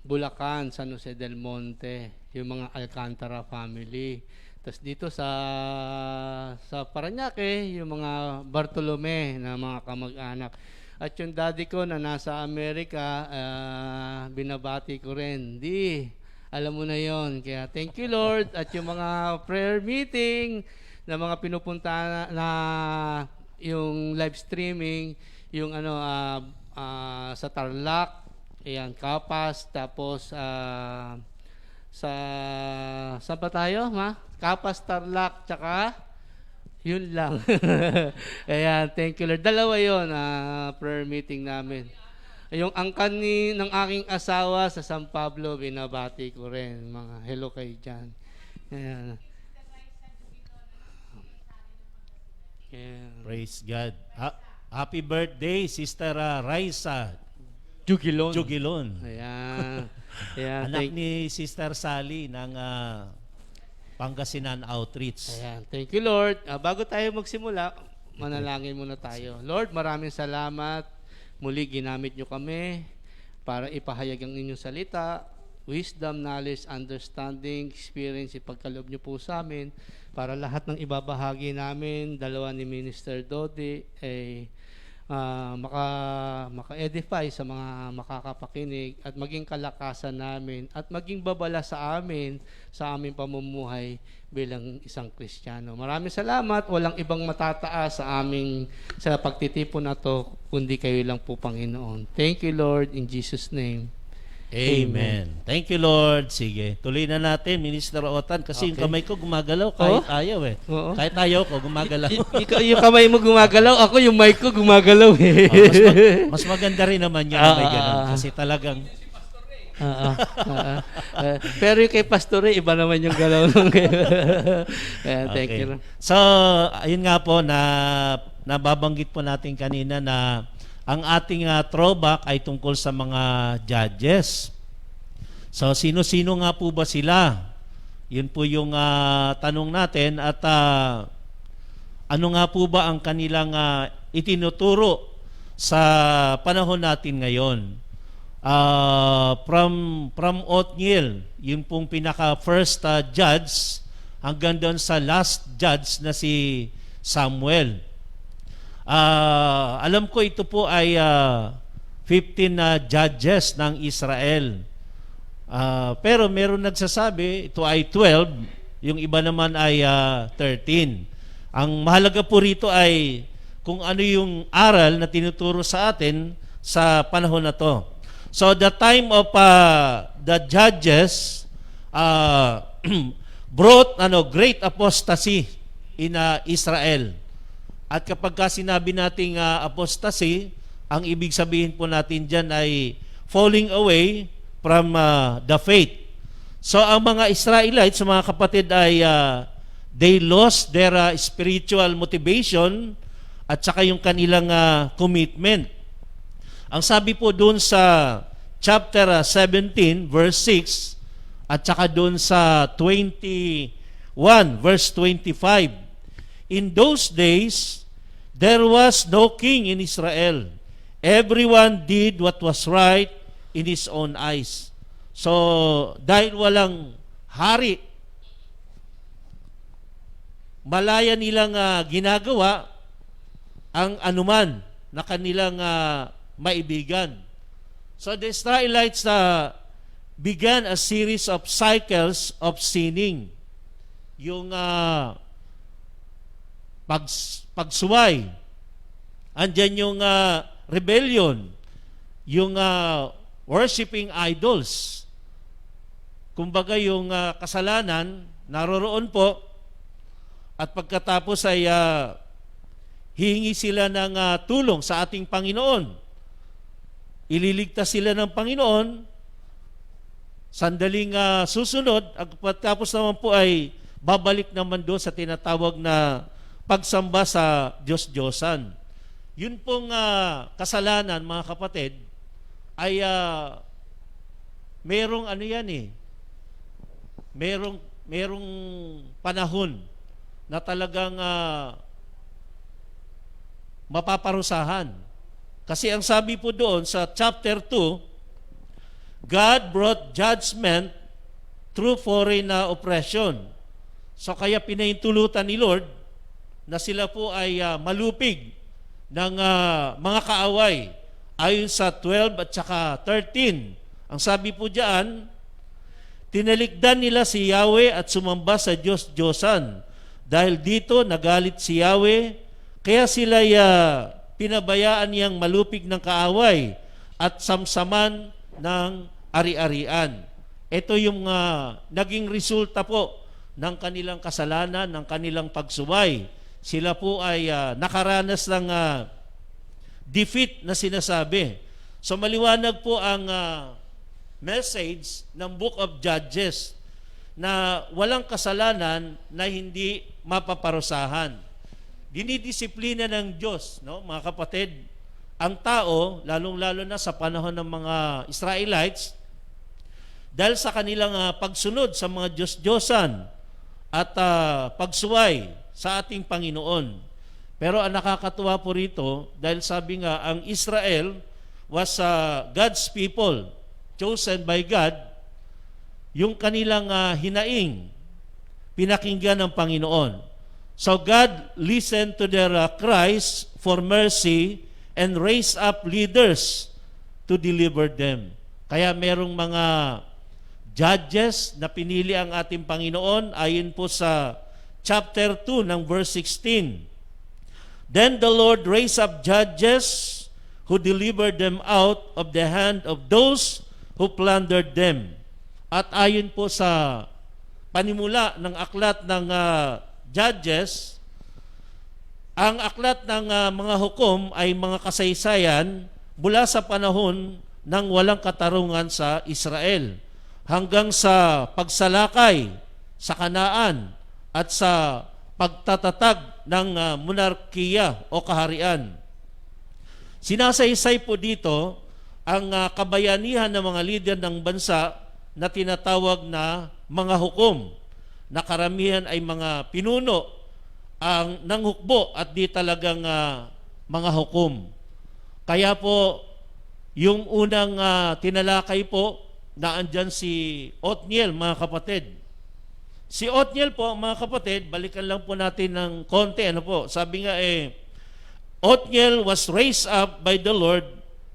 Bulacan, San Jose del Monte, yung mga Alcantara family. Tapos dito sa Parañaque, yung mga Bartolome na mga kamag-anak. At yung daddy ko na nasa Amerika, binabati ko rin. Alam mo na yon. Kaya thank you, Lord. At yung mga prayer meeting na mga pinupunta na yung live streaming, yung sa Tarlac, ayan, Kapas, tapos saan pa tayo, ma? Kapas, Tarlac, tsaka yun lang. Ayan, thank you, Lord. Dalawa yun, prayer meeting namin. Yung angkan ng aking asawa sa San Pablo, binabati ko rin. Mga hello kayo dyan. Ayan. Yeah. Praise God. Happy birthday, Sister Raisa Jugilon. Jugilon. Ayan. Ayan. Anak ni Sister Sally ng Pangasinan Outreach. Ayan. Thank you, Lord. Bago tayo magsimula, manalangin muna tayo. Lord, maraming salamat. Muli ginamit nyo kami para ipahayag ang inyong salita, wisdom, knowledge, understanding, experience, ipagkaloob nyo po sa amin para lahat ng ibabahagi namin, dalawa ni Minister Dodi, ay maka-edify sa mga makakapakinig at maging kalakasan namin at maging babala sa amin sa aming pamumuhay bilang isang Kristiyano. Maraming salamat. Walang ibang matataas sa pagtitipon na to kundi kayo lang po, Panginoon. Thank you, Lord, in Jesus' name. Amen. Thank you, Lord. Sige, tuloy na natin, Minister Otan, kasi yung kamay ko gumagalaw kahit ayaw eh. Oo. Kahit ayaw ko, gumagalaw. Yung kamay mo gumagalaw, ako yung mic ko gumagalaw eh. Mas maganda rin naman yun na may ganun. Kasi talagang... Pero yung kay Pastore, iba naman yung galaw nung thank you. So, ayun nga po, nababanggit po natin kanina na ang ating throwback ay tungkol sa mga judges. So, sino-sino nga po ba sila? Yun po yung tanong natin. At ano nga po ba ang kanilang itinuturo sa panahon natin ngayon? From Othniel, yun pong pinaka-first judge, hanggang doon sa last judge na si Samuel. Alam ko ito po ay 15 judges ng Israel. Pero meron nagsasabi, ito ay 12, yung iba naman ay 13. Ang mahalaga po rito ay kung ano yung aral na tinuturo sa atin sa panahon na to. So the time of the judges brought great apostasy in Israel. At kapag sinabi nating apostasy, ang ibig sabihin po natin dyan ay falling away from the faith. So ang mga Israelites, mga kapatid, ay they lost their spiritual motivation at saka yung kanilang commitment. Ang sabi po doon sa chapter 17, verse 6, at saka doon sa 21 verse 25. In those days, there was no king in Israel. Everyone did what was right in his own eyes. So, dahil walang hari, malaya nilang ginagawa ang anuman na kanilang maibigan. So the Israelites began a series of cycles of sinning. Yung pagsuway, andyan yung rebellion, yung worshiping idols. Kumbaga yung kasalanan, naroroon po, at pagkatapos ay hihingi sila ng tulong sa ating Panginoon. Ililigtas sila ng Panginoon, sandaling susunod, at pagkatapos naman po ay babalik naman doon sa tinatawag na pagsamba sa Diyos-Diyosan. Yun pong kasalanan, mga kapatid, ay merong ano yan eh, merong panahon na talagang mapaparusahan. Kasi ang sabi po doon sa chapter 2, God brought judgment through foreign oppression. So kaya pinahintulutan ni Lord na sila po ay malupig ng mga kaaway. Ayon sa 12 at saka 13, ang sabi po diyan, tinalikdan nila si Yahweh at sumamba sa Diyos-Diyosan. Dahil dito nagalit si Yahweh, kaya sila pinabayaan niyang malupig ng kaaway at samsaman ng ari-arian. Ito yung naging resulta po ng kanilang kasalanan, ng kanilang pagsuway. Sila po ay nakaranas ng defeat na sinasabi. So maliwanag po ang message ng Book of Judges na walang kasalanan na hindi mapaparusahan. Dinidisiplina ng Diyos, no, mga kapatid, ang tao, lalong-lalo na sa panahon ng mga Israelites, dahil sa kanilang pagsunod sa mga Diyos-Diyosan at pagsuway sa ating Panginoon. Pero ang nakakatuwa po rito, dahil sabi nga, ang Israel was God's people, chosen by God, yung kanilang hinaing, pinakinggan ng Panginoon. So God listened to their cries for mercy and raised up leaders to deliver them. Kaya merong mga judges na pinili ang ating Panginoon ayon po sa chapter 2 ng verse 16. Then the Lord raised up judges who delivered them out of the hand of those who plundered them. At ayon po sa panimula ng aklat ng Judges, ang aklat ng mga hukom ay mga kasaysayan mula sa panahon ng walang katarungan sa Israel hanggang sa pagsalakay sa Kanaan at sa pagtatatag ng monarkiya o kaharian. Sinasaysay po dito ang kabayanihan ng mga lider ng bansa na tinatawag na mga hukom, na karamihan ay mga pinuno ng hukbo at di talagang mga hukom. Kaya po, yung unang tinalakay po, na andyan si Othniel, mga kapatid. Si Othniel po, mga kapatid, balikan lang po natin ng konti. Ano po? Sabi nga Othniel was raised up by the Lord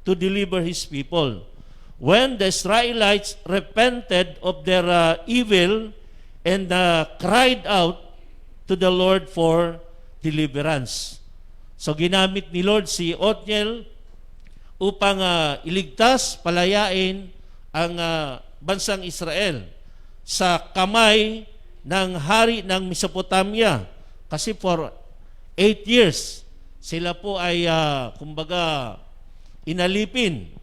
to deliver His people. When the Israelites repented of their evil and cried out to the Lord for deliverance. So ginamit ni Lord si Othniel upang iligtas, palayain ang bansang Israel sa kamay ng hari ng Mesopotamia. Kasi for 8 years, sila po ay kumbaga inalipin.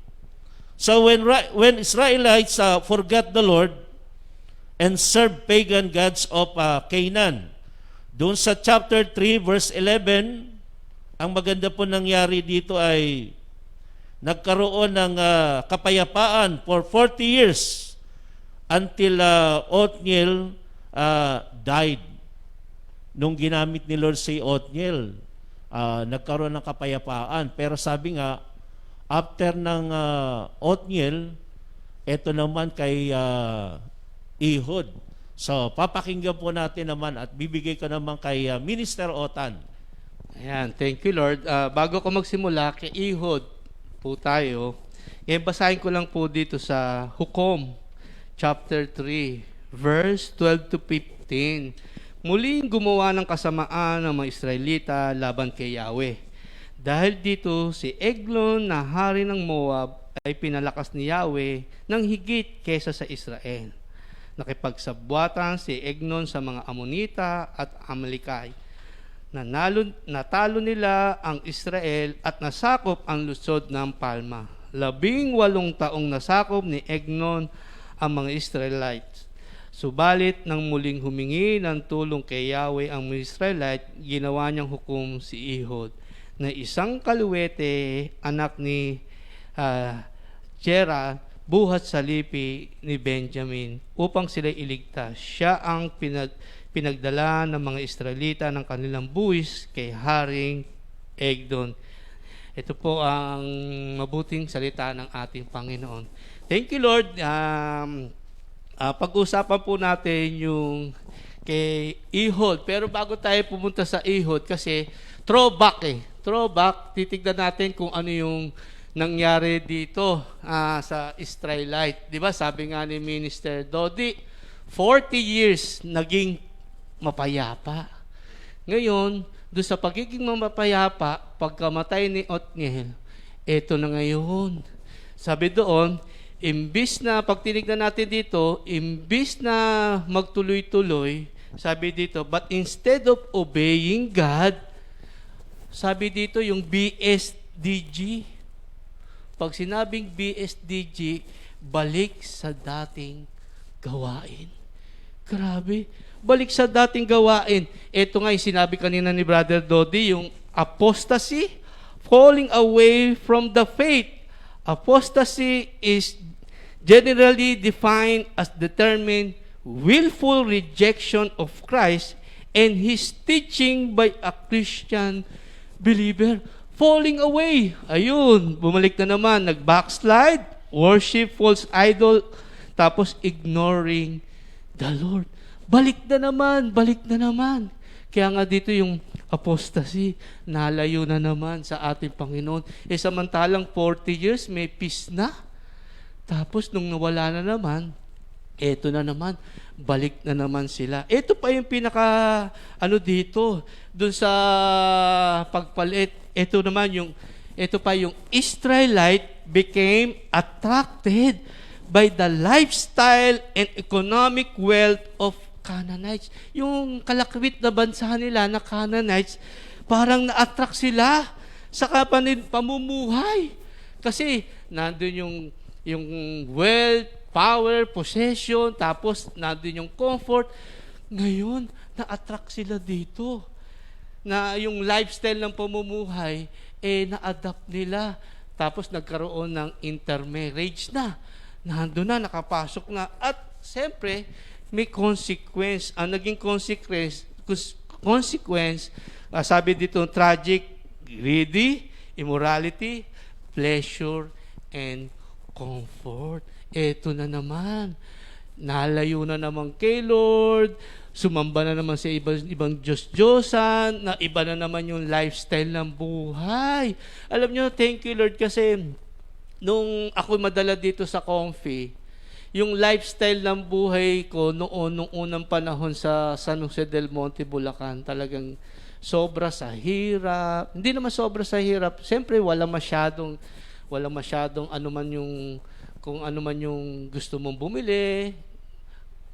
So when Israelites forgot the Lord and served pagan gods of Canaan, doon sa chapter 3 verse 11, ang maganda po nangyari dito ay nagkaroon ng kapayapaan for 40 years until Othniel died. Nung ginamit ni Lord si Othniel, nagkaroon ng kapayapaan. Pero sabi nga, after ng Othniel, eto naman kay Ehud. So, papakinggan po natin naman at bibigay ko naman kay Minister Otan. Ayan, thank you Lord. Bago ko magsimula, kay Ehud po tayo, basahin ko lang po dito sa Hukom, chapter 3, verse 12 to 15. Muling gumawa ng kasamaan ng mga Israelita laban kay Yahweh. Dahil dito, si Eglon na hari ng Moab ay pinalakas ni Yahweh ng higit kesa sa Israel. Nakipagsabwatan si Egnon sa mga Amonita at Amalekay. Natalo nila ang Israel at nasakop ang lungsod ng Palma. 18 taong nasakop ni Egnon ang mga Israelites. Subalit nang muling humingi ng tulong kay Yahweh ang mga Israelite, ginawa niyang hukom si Ehud na isang kaluwete, anak ni Jera, buhat sa lipi ni Benjamin upang sila iligtas. Siya ang pinagdala ng mga Israelita ng kanilang buwis kay Haring Egdon. Ito po ang mabuting salita ng ating Panginoon. Thank you, Lord. Pag-usapan po natin yung kay Ehud. Pero bago tayo pumunta sa Ehud, kasi throwback, titignan natin kung ano yung nangyari dito sa Israelite. Di ba? Sabi nga ni Minister Dodi, 40 years naging mapayapa. Ngayon, doon sa pagiging mapayapa, pagkamatay ni Othniel, eto na ngayon. Sabi doon, imbis na, pag tinignan natin dito, imbis na magtuloy-tuloy, sabi dito, but instead of obeying God, sabi dito yung BSDG. Pag sinabing BSDG, balik sa dating gawain. Grabe, balik sa dating gawain. Ito nga yung sinabi kanina ni Brother Dodi, yung apostasy, falling away from the faith. Apostasy is generally defined as determined willful rejection of Christ and His teaching by a Christian believer. Falling away. Ayun, bumalik na naman. Nag-backslide, worship false idol, tapos ignoring the Lord. Balik na naman. Kaya nga dito yung apostasy, nalayo na naman sa ating Panginoon. Samantalang 40 years, may peace na. Tapos nung nawala na naman, eto na naman, balik na naman sila. Ito pa yung dito, dun sa pagpalit. Ito pa yung Israelite became attracted by the lifestyle and economic wealth of Canaanites. Yung kalakwit na bansa nila na Canaanites, parang na-attract sila sa pamumuhay. Kasi nandun yung wealth, power, possession, tapos nandun yung comfort. Ngayon, na-attract sila dito. Na yung lifestyle ng pamumuhay, na-adapt nila. Tapos nagkaroon ng intermarriage na. Nandun na, nakapasok na. At siyempre, may consequence. Ang naging consequence, sabi dito, tragic, greedy, immorality, pleasure, and comfort. Eto na naman. Nalayo na naman kay Lord. Sumamba na naman sa ibang Diyos-Diyosan. Na iba na naman yung lifestyle ng buhay. Alam nyo, thank you Lord kasi nung ako madala dito sa Comfy, yung lifestyle ng buhay ko nung unang panahon sa San Jose del Monte, Bulacan, talagang sobra sa hirap. Hindi naman sobra sa hirap. Siyempre, wala masyadong kung ano man yung gusto mong bumili,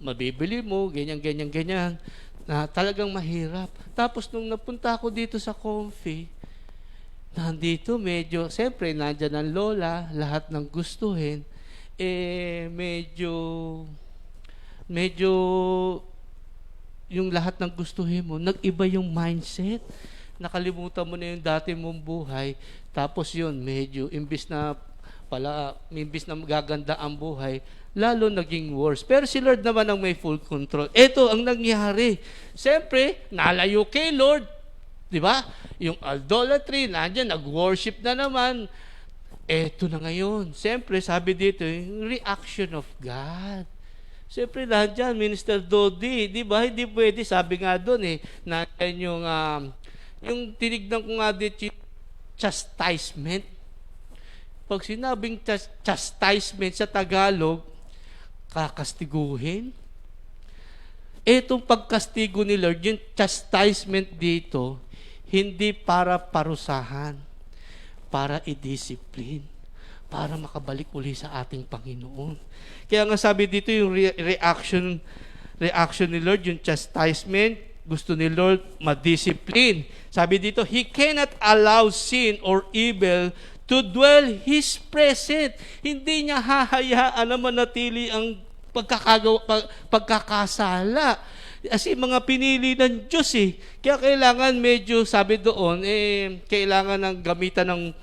mabibili mo, ganyan. Na talagang mahirap. Tapos nung napunta ako dito sa Comfy, nandito medyo, siyempre, nandyan ang lola, lahat ng gustuhin, medyo yung lahat ng gustuhin mo, nag-iba yung mindset. Nakalimutan mo na yung dati mong buhay. Tapos yun, medyo, imbis na magaganda ang buhay, lalo naging worse. Pero si Lord naman ang may full control. Ito ang nangyari. Siyempre, nalayo kay Lord. Di ba? Yung idolatry, nandiyan, nag-worship na naman. Ito na ngayon. Siyempre, sabi dito, yung reaction of God. Siyempre, nandiyan, Minister Dodi, di ba? Hindi pwede, sabi nga doon nandiyan yung tinignan ko nga dito, chastisement. Pag sinabing chastisement sa Tagalog, kakastiguhin. Etong pagkastigo ni Lord, yung chastisement dito, hindi para parusahan, para i-discipline, para makabalik uli sa ating Panginoon. Kaya nga sabi dito yung reaction ni Lord, yung chastisement, gusto ni Lord ma-discipline. Sabi dito, He cannot allow sin or evil to dwell His present. Hindi niya hahayaan na manatili ang pagkakasala. Kasi mga pinili ng Diyos Kaya kailangan medyo, sabi doon, kailangan ng gamitan ng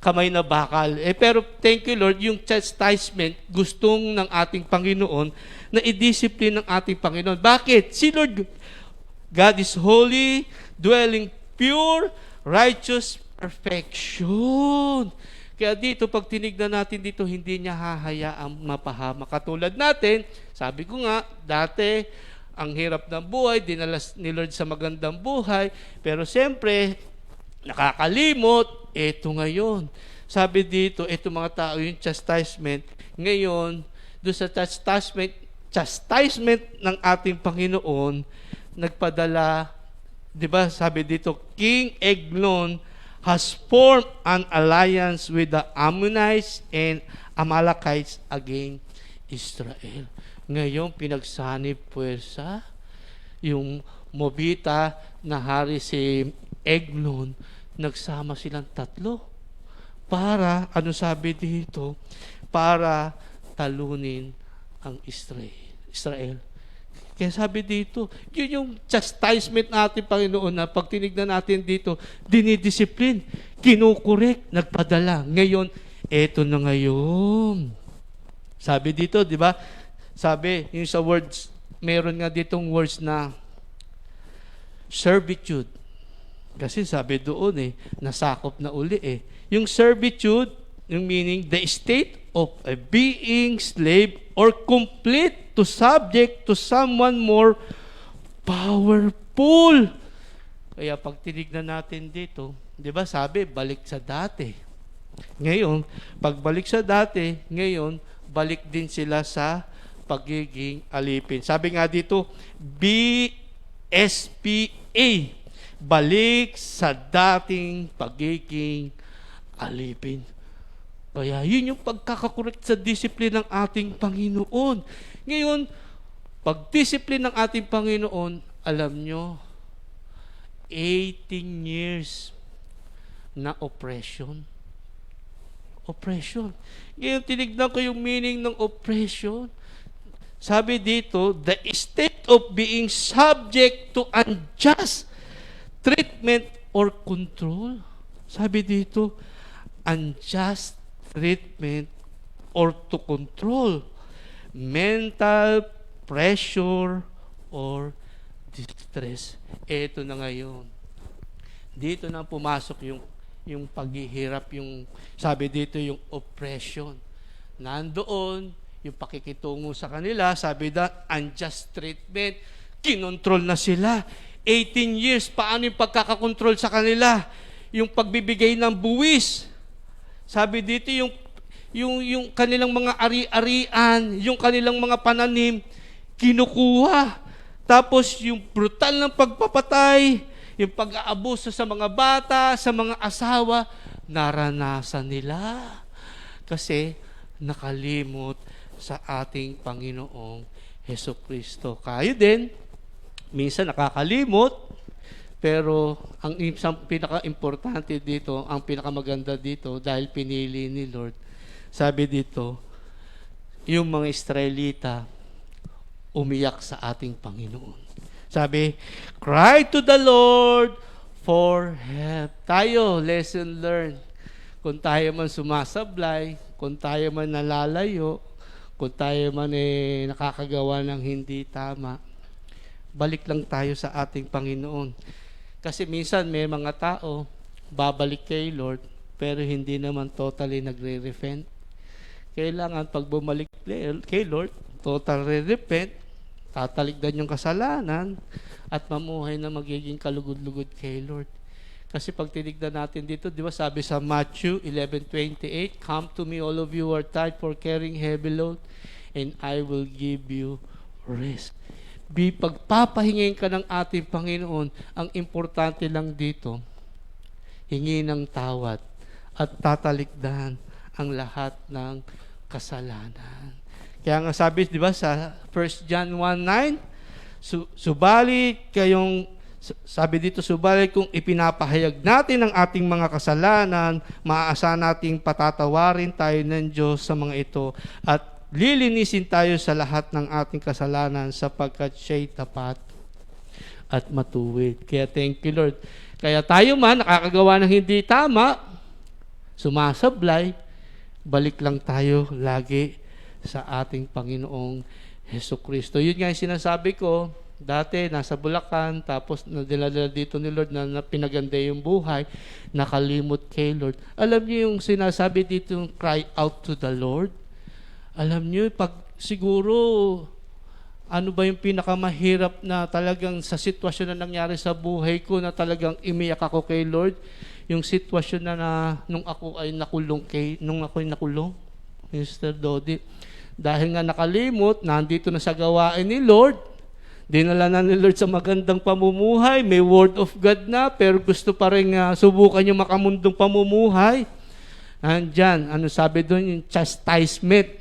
kamay na bakal. Pero thank you Lord, yung chastisement, gustong ng ating Panginoon na i-discipline ng ating Panginoon. Bakit? Si Lord, God is holy, dwelling pure, righteous, perfection. Kaya dito, pag tinignan natin dito, hindi niya hahayaang mapahama. Katulad natin, sabi ko nga, dati, ang hirap ng buhay, dinala ni Lord sa magandang buhay, pero siyempre, nakakalimot, eto ngayon. Sabi dito, eto mga tao, yung chastisement, ngayon, doon sa chastisement ng ating Panginoon, nagpadala, di ba, sabi dito, King Eglon has formed an alliance with the Ammonites and Amalekites against Israel. Ngayon, pinagsanib puwersa, yung Mobita na hari si Eglon, nagsama silang tatlo para, ano sabi dito, para talunin ang Israel. Kaya sabi dito, yun yung chastisement natin, Panginoon, na pag tinignan natin dito, dinidisiplin, kinukorek, nagpadala. Ngayon, eto na ngayon. Sabi dito, di ba? Sabi, yung sa words, meron nga ditong words na servitude. Kasi sabi doon nasakop na uli Yung servitude, yung meaning, the state of a being slave or complete to subject to someone more powerful. Kaya pag tinignan natin dito, di ba sabi, balik sa dati. Ngayon, pagbalik sa dati, ngayon, balik din sila sa pagiging alipin. Sabi nga dito, BSPA, balik sa dating pagiging alipin. Kaya yun yung pagkakakorek sa disiplin ng ating Panginoon. Ngayon, pag-disiplin ng ating Panginoon, alam nyo, 18 years na oppression. Oppression. Ngayon, tinignan ko yung meaning ng oppression. Sabi dito, the state of being subject to unjust treatment or control. Sabi dito, unjust treatment or to control, mental pressure or distress. Ito na ngayon. Dito na pumasok yung paghihirap, yung sabi dito yung oppression. Nandoon yung pakikitungo sa kanila, sabi na unjust treatment, kinontrol na sila. 18 years, paano yung pagkakakontrol sa kanila? Yung pagbibigay ng buwis. Sabi dito, yung kanilang mga ari-arian, yung kanilang mga pananim, kinukuha. Tapos yung brutal ng pagpapatay, yung pag-aabuso sa mga bata, sa mga asawa, naranasan nila. Kasi nakalimot sa ating Panginoong Hesukristo. Kayo din, minsan nakakalimot, pero ang isang pinaka-importante dito, ang pinakamaganda dito, dahil pinili ni Lord, sabi dito, yung mga Israelita, umiyak sa ating Panginoon. Sabi, cry to the Lord for help. Tayo, lesson learned. Kung tayo man sumasablay, kung tayo man nalalayo, Kung tayo man nakakagawa ng hindi tama, balik lang tayo sa ating Panginoon. Kasi minsan may mga tao, babalik kay Lord, pero hindi naman totally nagre-repent. Kailangan pag bumalik kay Lord, total repent, tatalikdan yung kasalanan, at mamuhay na magiging kalugod-lugod kay Lord. Kasi pag tinignan natin dito, di ba sabi sa Matthew 11:28, "Come to me all of you who are tired for carrying heavy load, and I will give you rest." Pagpapahingin ka ng ating Panginoon, ang importante lang dito, hingi ng tawad at tatalikdan ang lahat ng kasalanan. Kaya nga sabi, di ba, sa 1 John 1:9, subalit kung ipinapahayag natin ang ating mga kasalanan, maaasahan nating patatawarin tayo ng Diyos sa mga ito at lilinisin tayo sa lahat ng ating kasalanan sapagkat siya'y tapat at matuwid. Kaya thank you, Lord. Kaya tayo man, nakakagawa ng hindi tama, sumasablay, balik lang tayo lagi sa ating Panginoong Hesukristo. Yun nga yung sinasabi ko, dati nasa Bulacan, tapos nadala dito ni Lord na pinaganda yung buhay, nakalimot kay Lord. Alam niyo yung sinasabi dito, yung cry out to the Lord? Alam niyo, pag siguro, ano ba yung pinakamahirap na talagang sa sitwasyon na nangyari sa buhay ko na talagang imiyak ako kay Lord? Yung sitwasyon na nung ako ay nakulong Mr. Dodi. Dahil nga nakalimot, nandito na sa gawain ni Lord, dinala na ni Lord sa magandang pamumuhay, may word of God na, pero gusto pa rin subukan yung makamundong pamumuhay. Nandyan, ano sabi doon? Yung chastisement.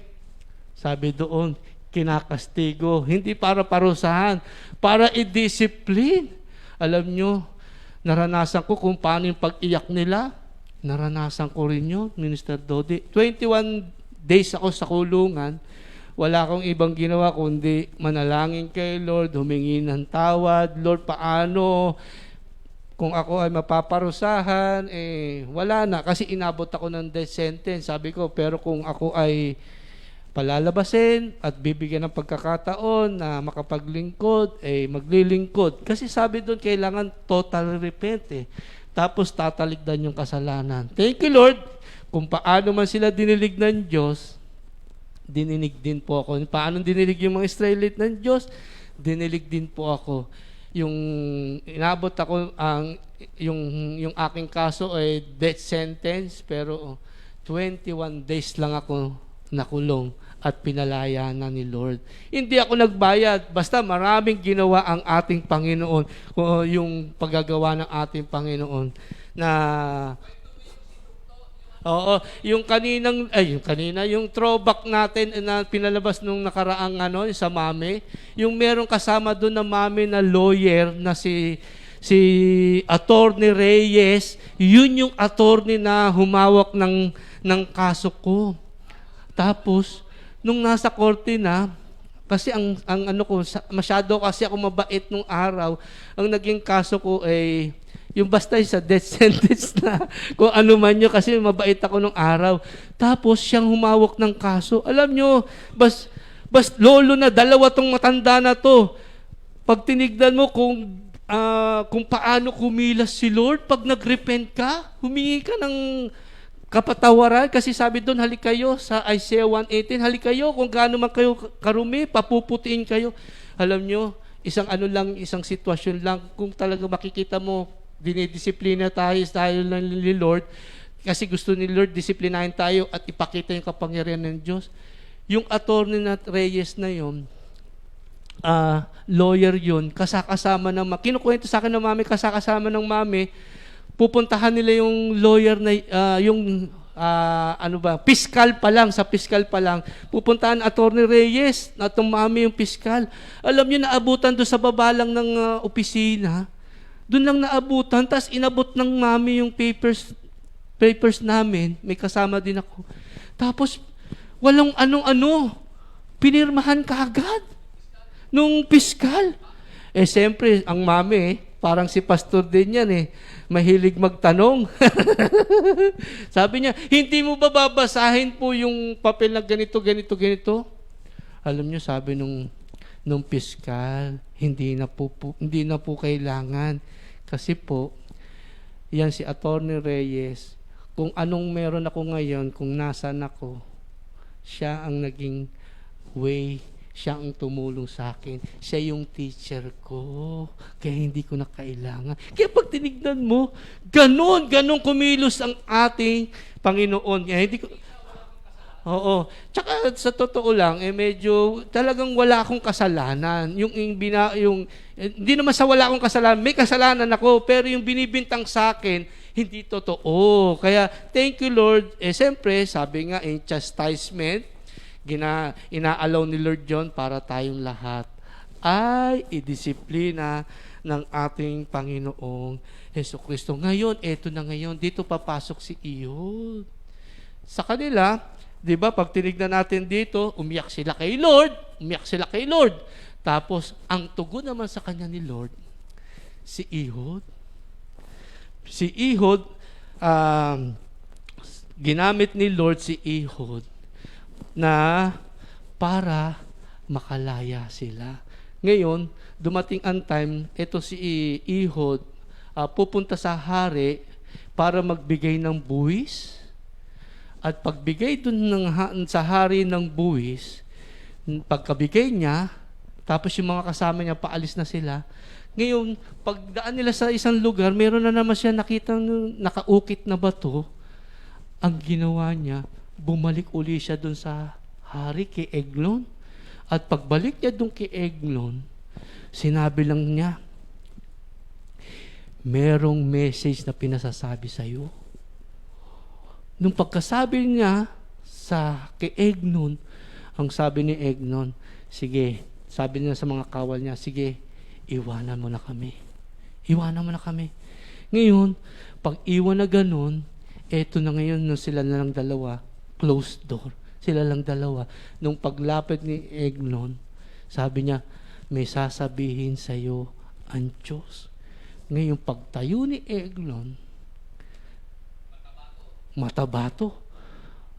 Sabi doon, kinakastigo. Hindi para parusahan, para i-discipline. Alam nyo, naranasan ko kung paano yung pag-iyak nila. Naranasan ko rin yun, Minister Dodi. 21 days ako sa kulungan. Wala akong ibang ginawa kundi manalangin kay Lord, humingi ng tawad. Lord, paano kung ako ay mapaparusahan? Wala na, kasi inabot ako ng death sentence. Sabi ko, pero kung ako ay palalabasin at bibigyan ng pagkakataon na makapaglingkod, maglilingkod. Kasi sabi doon, kailangan total repent. Tapos tatalikdan yung kasalanan. Thank you, Lord. Kung paano man sila dinilig ng Diyos, dininig din po ako. Paano dinilig yung mga Israelite ng Diyos, dinilig din po ako. Yung inabot ako, yung aking kaso ay death sentence, pero 21 days lang ako nakulong at pinalaya na ni Lord. Hindi ako nagbayad, basta maraming ginawa ang ating Panginoon, yung paggagawa ng ating Panginoon na yung throwback natin na pinalabas nung nakaraang sa mami, yung merong kasama doon na mami na lawyer na si Attorney Reyes, yun yung attorney na humawak ng kaso ko. Tapos, nung nasa korte na, kasi masyado kasi ako mabait nung araw, ang naging kaso ko ay yung basta sa death sentence na kung ano man yun, kasi mabait ako nung araw. Tapos, siyang humawak ng kaso. Alam nyo, lolo na, dalawa tong matanda na to. Pag tinignan mo kung paano kumilas si Lord, pag nag-repent ka, humingi ka ng kapatawaran, kasi sabi doon, halik kayo sa Isaiah 1:18, halik kayo kung gaano man kayo karumi, papuputiin kayo. Alam nyo, isang sitwasyon lang, kung talaga makikita mo, dinidisiplina tayo ni Lord, kasi gusto ni Lord disiplinahin tayo at ipakita yung kapangyarihan ng Diyos. Yung attorney na Reyes na yun, lawyer yun, kasakasama ng kinukwento sa akin ng mami, kasakasama ng mami, pupuntahan nila yung lawyer na piskal pa lang, pupuntahan Attorney Reyes, na itong mami yung piskal. Alam niyo, naabutan doon sa baba lang ng opisina. Doon lang naabutan, tapos inabot ng mami yung papers namin, may kasama din ako. Tapos, walang anong-ano, pinirmahan kaagad nung piskal. Siyempre, ang mami, parang si pastor din yan mahilig magtanong. Sabi niya, hindi mo ba babasahin po yung papel na ganito? Alam niyo, sabi nung piskal, hindi na po kailangan. Kasi po, yan si Attorney Reyes, kung anong meron ako ngayon, kung nasan ako, siya ang naging way, siya ang tumulong sa akin. Siya yung teacher ko. Kaya hindi ko na kailangan. Kaya pag tinignan mo, ganon kumilos ang ating Panginoon. Kaya hindi ko... Oo. Tsaka sa totoo lang, medyo talagang wala akong kasalanan. Hindi naman sa wala akong kasalanan, may kasalanan ako, pero yung binibintang sa akin, hindi totoo. Kaya, thank you, Lord. Siyempre, sabi nga, in chastisement, ina-allow ni Lord John para tayong lahat ay idisiplina ng ating Panginoong Jesucristo. Ngayon, eto na ngayon, dito papasok si Ehud. Sa kanila, di ba, pag tinignan natin dito, umiyak sila kay Lord. Tapos, ang tugon naman sa kanya ni Lord, si Ehud. Si Ehud, ginamit ni Lord si Ehud na para makalaya sila. Ngayon, dumating ang time, ito si Ehud, pupunta sa hari para magbigay ng buwis. At pagbigay dun sa hari ng buwis, pagkabigay niya, tapos yung mga kasama niya, paalis na sila. Ngayon, pagdaan nila sa isang lugar, meron na naman siya nakitang nakaukit na bato. Ang ginawa niya, bumalik uli siya dun sa hari kay Eglon. At pagbalik niya dun kay Eglon, sinabi lang niya, merong message na pinasasabi sa'yo. Nung pagkasabi niya kay Egnon, ang sabi ni Egnon, sige, sabi niya sa mga kawal niya, sige, iwanan mo na kami. Ngayon, pag iwan na ganun, eto na ngayon, nung sila na lang dalawa, closed door. Sila lang dalawa. Nung paglapit ni Egnon, sabi niya, may sasabihin sa'yo ang Diyos. Ngayon, pagtayo ni Egnon, matabato.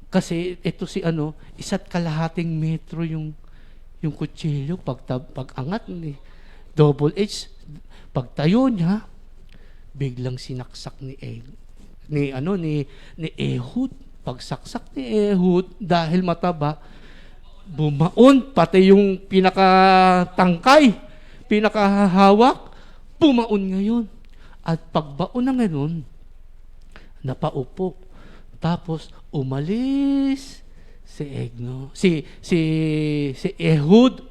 Kasi ito si isa't kalahating metro yung kutsilyo pag-angat ni double H, pagtayo niya, biglang sinaksak ni Ehud. Pagsaksak ni Ehud dahil mataba, bumaon pati yung pinakatangkay, pinakahawak, bumaon ngayon. At pagbaon na ngayon, napaupo. Tapos umalis si Ehud,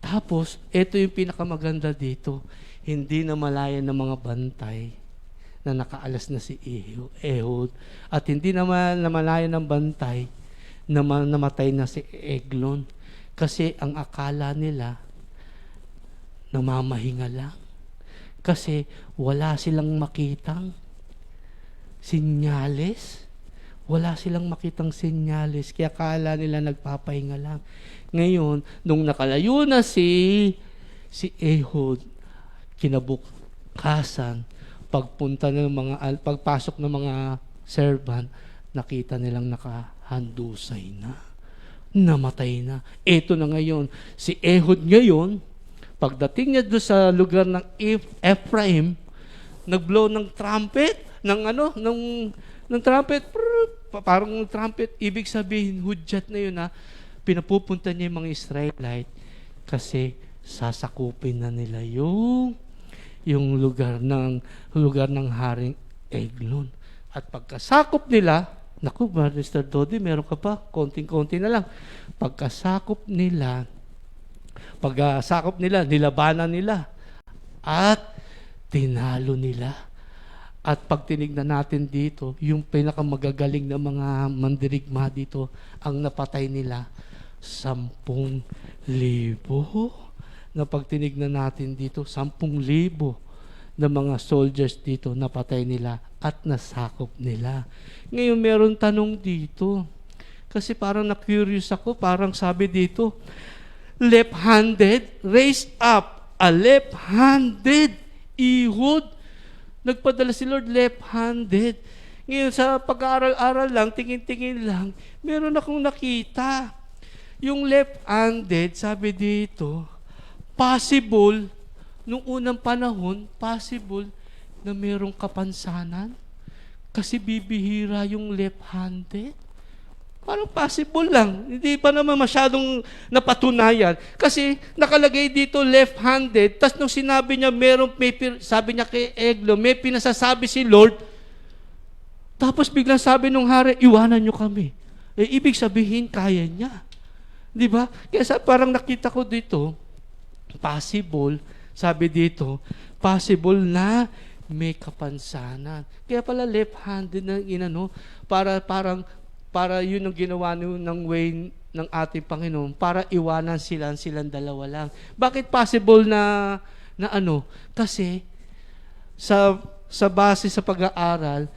Tapos ito yung pinakamaganda dito, hindi na malayan ng mga bantay na nakaalas na si Ehud, at hindi naman namalayan ng bantay na namatay na si Eglon, kasi ang akala nila namamahinga lang, kasi wala silang makitang sinyales. Wala silang makitang sinyales. Kaya akala nila nagpapahinga lang. Ngayon, nung nakalayo na si Ehud, kinabukasan, pagpasok ng mga servant, nakita nilang nakahandusay na. Namatay na. Ito na ngayon. Si Ehud ngayon, pagdating niya doon sa lugar ng Ephraim, nag-blow ng trumpet, ng trumpet, parang trumpet, ibig sabihin, hudyat na yun pinapupunta niya yung mga Israelite kasi sasakupin na nila yung lugar ng haring Eglon. At pagkasakop nila, naku, Mr. Dodi, meron ka pa, konting-konti na lang. Pagkasakop nila, nilabanan nila, at tinalo nila. At pag tinignan natin dito, yung pinakamagagaling na mga mandirigma dito, ang napatay nila, 10,000. Na pag tinignan natin dito, 10,000 na mga soldiers dito, napatay nila at nasakop nila. Ngayon, meron tanong dito. Kasi parang na-curious ako, parang sabi dito, left-handed, raise up a left-handed Ehud. Nagpadala si Lord left-handed. Ngayon, sa pag-aaral-aral lang, tingin-tingin lang, meron akong nakita. Yung left-handed, sabi dito, possible, nung unang panahon, possible na mayroong kapansanan. Kasi bibihira yung left-handed. Parang possible lang. Hindi pa naman masyadong napatunayan. Kasi nakalagay dito left-handed, tapos nung sinabi niya, sabi niya kay Eglo, may pinasasabi si Lord, tapos biglang sabi nung hari, iwanan niyo kami. Ibig sabihin, kaya niya. Di ba? Kaya parang nakita ko dito, possible, sabi dito, possible na may kapansanan. Kaya pala left-handed na inano, para yun ang ginawa ng way ng ating Panginoon, para iwanan silang dalawa lang. Bakit possible na ano? Kasi sa base sa pag-aaral,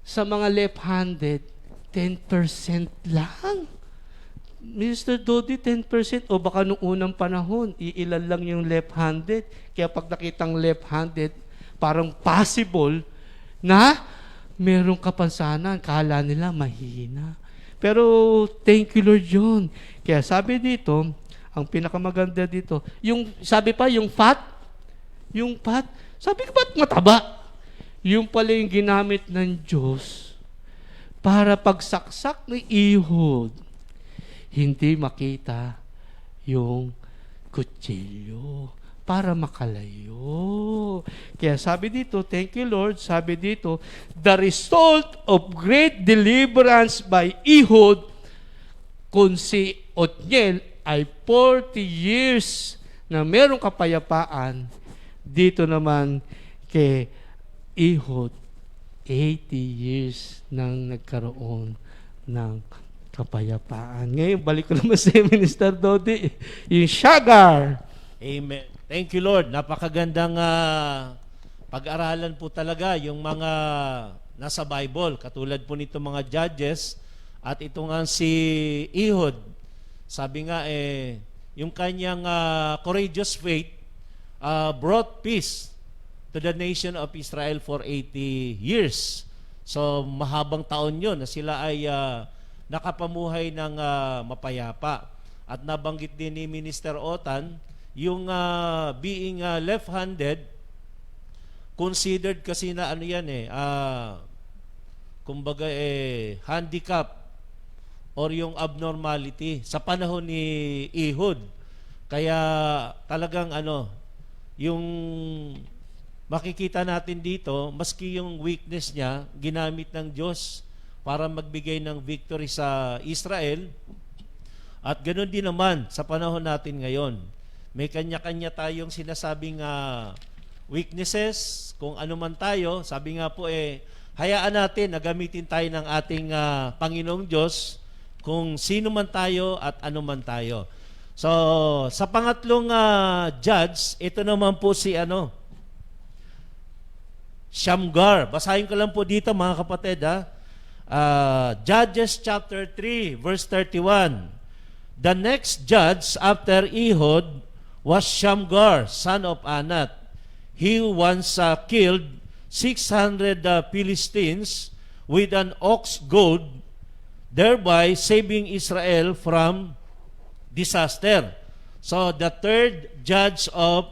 sa mga left-handed, 10% lang. Mr. Dodi, 10%, o baka nung unang panahon, iilan lang yung left-handed. Kaya pag nakitang left-handed, parang possible na merong kapansanan. Kala nila mahina. Pero thank you Lord yun. Kaya sabi dito, ang pinakamaganda dito, sabi pa, yung fat, sabi ko ba't mataba? Yung pala yung ginamit ng Diyos para pagsaksak ng ihod, hindi makita yung kutsilyo para makalayo. Kaya sabi dito, thank you Lord, sabi dito, the result of great deliverance by Ehud, kung si Othniel ay 40 years na merong kapayapaan, dito naman kay Ehud, 80 years nang nagkaroon ng kapayapaan. Ngayon, balik ko naman sa Minister Dodi, yung Shagar. Amen. Thank you, Lord. Napakagandang pag-aralan po talaga yung mga nasa Bible. Katulad po nito mga Judges at ito nga si Ehud. Sabi nga, yung kanyang courageous faith brought peace to the nation of Israel for 80 years. So, mahabang taon yun na sila ay nakapamuhay ng mapayapa. At nabanggit din ni Minister Otan, yung being left-handed, considered kasi na ano yan kumbaga handicap or yung abnormality sa panahon ni Ehud. Kaya talagang yung makikita natin dito, maski yung weakness niya, ginamit ng Diyos para magbigay ng victory sa Israel. At ganoon din naman sa panahon natin ngayon. May kanya-kanya tayong sinasabing weaknesses, kung ano man tayo. Sabi nga po hayaan natin na gamitin tayo ng ating Panginoong Diyos kung sino man tayo at ano man tayo. So, sa pangatlong judge, ito naman po si Shamgar. Basahin ko lang po dito mga kapatid Judges chapter 3 verse 31. The next judge after Ehud was Shamgar, son of Anat. He once killed 600 Philistines with an ox goad, thereby saving Israel from disaster. So the third judge of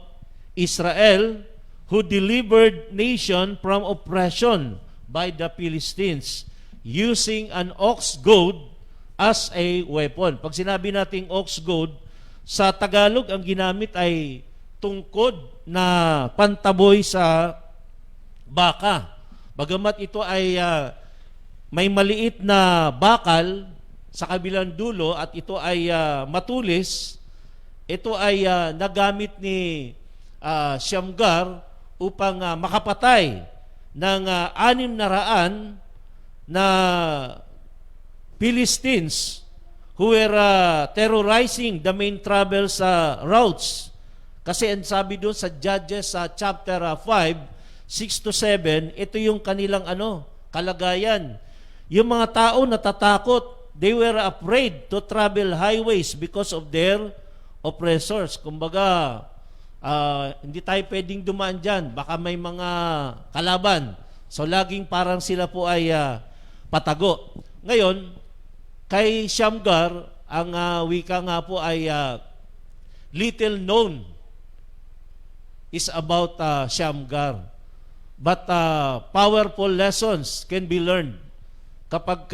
Israel who delivered nation from oppression by the Philistines using an ox goad as a weapon. Pag sinabi nating ox goad, sa Tagalog ang ginamit ay tungkod na pantaboy sa baka. Bagamat ito ay may maliit na bakal sa kabilang dulo at ito ay matulis, ito ay nagamit ni Shamgar upang makapatay ng 600 na Philistines who were terrorizing the main travel routes. Kasi ang sabi doon sa Judges chapter 5, 6-7, ito yung kanilang kalagayan. Yung mga tao natatakot, they were afraid to travel highways because of their oppressors. Kumbaga, hindi tayo pwedeng dumaan dyan. Baka may mga kalaban. So, laging parang sila po ay patago. Ngayon, kay Shamgar, ang wika nga po ay little known is about Shamgar. But powerful lessons can be learned kapag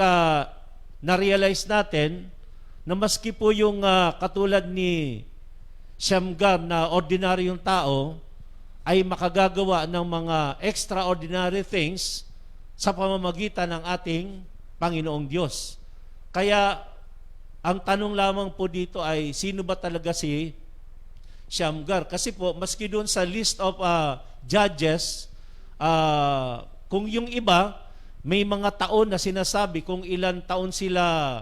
na-realize natin na maski po yung katulad ni Shamgar na ordinaryong tao ay makagagawa ng mga extraordinary things sa pamamagitan ng ating Panginoong Diyos. Kaya ang tanong lamang po dito ay sino ba talaga si Shamgar? Kasi po maski doon sa list of judges, kung yung iba may mga taon na sinasabi kung ilan taon sila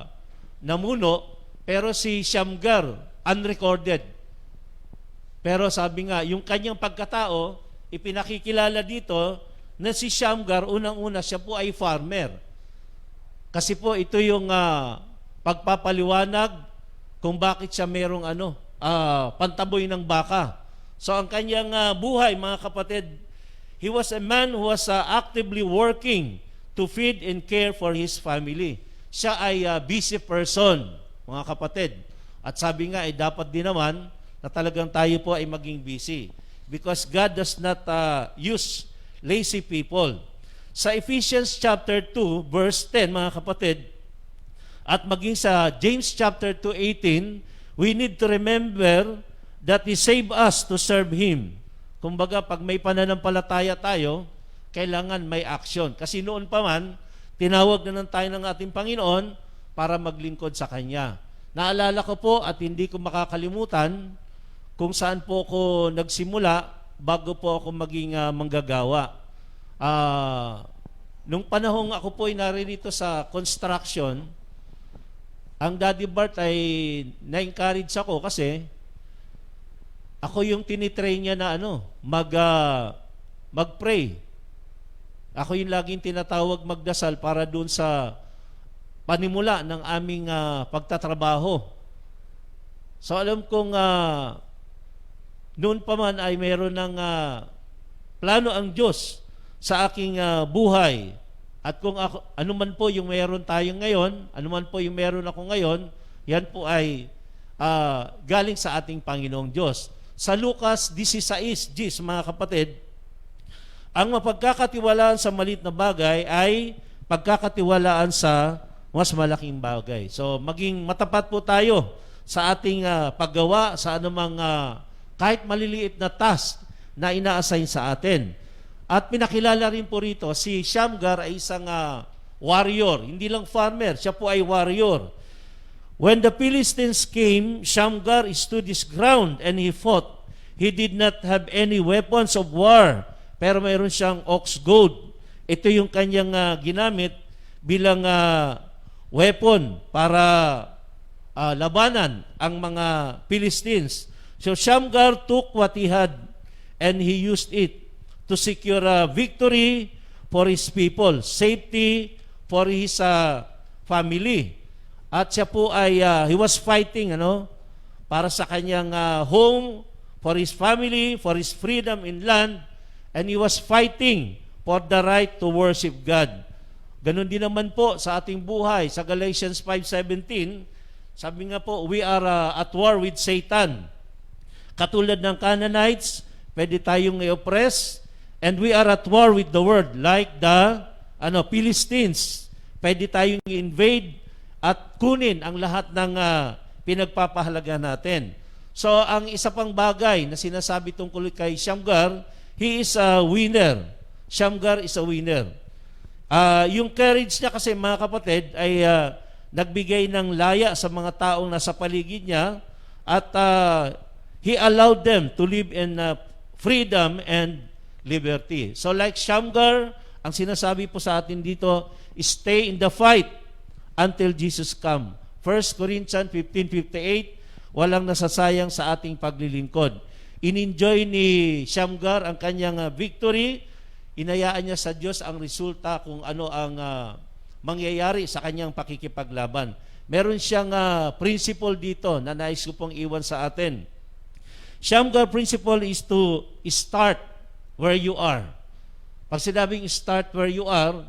namuno, pero si Shamgar unrecorded. Pero sabi nga, yung kanyang pagkatao, ipinakikilala dito na si Shamgar, unang-una, siya po ay farmer. Kasi po, ito yung pagpapaliwanag kung bakit siya merong pantaboy ng baka. So, ang kanyang buhay, mga kapatid, he was a man who was actively working to feed and care for his family. Siya ay busy person, mga kapatid. At sabi nga, dapat din naman na talagang tayo po ay maging busy. Because God does not use lazy people. Sa Ephesians chapter 2, verse 10, mga kapatid, at maging sa James chapter 2:18, we need to remember that He saved us to serve Him. Kumbaga, pag may pananampalataya tayo, kailangan may action. Kasi noon pa man, tinawag na tayo ng ating Panginoon para maglingkod sa Kanya. Naalala ko po at hindi ko makakalimutan kung saan po ako nagsimula bago po ako maging manggagawa. Nung panahong ako po ay naririto sa construction, ang Daddy Bart ay na-encourage ako kasi ako yung tinitrain niya na mag-pray. Ako yung laging tinatawag magdasal para dun sa panimula ng aming pagtatrabaho. So alam kong noon pa man ay mayroon ng plano ang Diyos sa aking buhay. At kung ano man po yung mayroon tayo ngayon, ano man po yung mayroon ako ngayon, yan po ay galing sa ating Panginoong Diyos. Sa Lucas 16:10, mga kapatid, ang mapagkakatiwalaan sa maliit na bagay ay pagkakatiwalaan sa mas malaking bagay. So maging matapat po tayo sa ating paggawa sa anumang kahit maliliit na task na ina-assign sa atin. At pinakilala rin po rito, si Shamgar ay isang warrior. Hindi lang farmer, siya po ay warrior. When the Philistines came, Shamgar stood his ground and he fought. He did not have any weapons of war, pero mayroon siyang ox goad. Ito yung kanyang ginamit bilang weapon para labanan ang mga Philistines. So Shamgar took what he had and he used it to secure a victory for his people, safety for his family. At siya po ay, he was fighting para sa kanyang home, for his family, for his freedom in land, and he was fighting for the right to worship God. Ganon din naman po sa ating buhay. Sa Galatians 5:17, sabi nga po, we are at war with Satan. Katulad ng Canaanites, pwede tayong i-oppress, and we are at war with the world, like the Philistines. Pwede tayong invade at kunin ang lahat ng pinagpapahalaga natin. So, ang isa pang bagay na sinasabi tungkol kay Shamgar, he is a winner. Shamgar is a winner. Yung courage niya kasi, mga kapatid, ay nagbigay ng laya sa mga taong nasa paligid niya at he allowed them to live in freedom and liberty. So like Shamgar, ang sinasabi po sa atin dito, stay in the fight until Jesus come. 1 Corinthians 15:58, walang nasasayang sa ating paglilingkod. In-enjoy ni Shamgar ang kanyang victory. Inayaan niya sa Diyos ang resulta kung ano ang mangyayari sa kanyang pakikipaglaban. Meron siyang principle dito na nais ko pong iwan sa atin. Shamgar principle is to start where you are. Pag sinabing start where you are,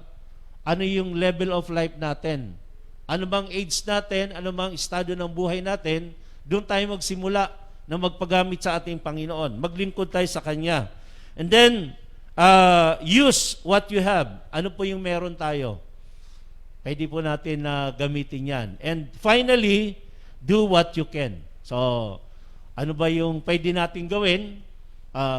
ano yung level of life natin? ano bang age natin, ano bang estado ng buhay natin, doon tayo magsimula na magpagamit sa ating Panginoon. Maglingkod tayo sa Kanya. And then, use what you have. Ano po yung meron tayo? Pwede po natin na gamitin yan. And finally, do what you can. So, ano ba yung pwede natin gawin?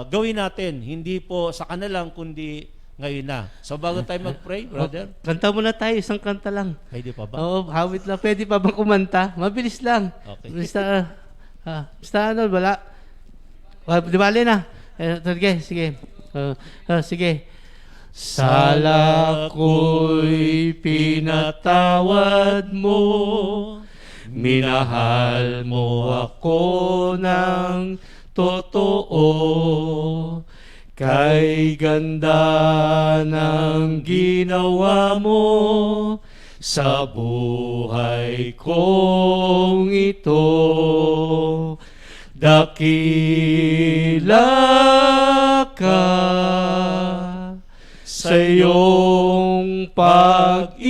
Gawin natin. Hindi po sa kanilang, kundi ngayon na. So, bago tayo mag-pray, brother, Kanta muna tayo, isang kanta lang. pwede pa ba? Oo, hawit lang. Pwede pa bang kumanta? Mabilis lang. Okay. Basta ano, wala. Di bale na. Sige. Sige. Sala ko'y pinatawad mo, minahal mo ako ng totoo, kay ganda ng ginawa mo sa buhay kong ito. Dakila ka sa iyong pag-ibig,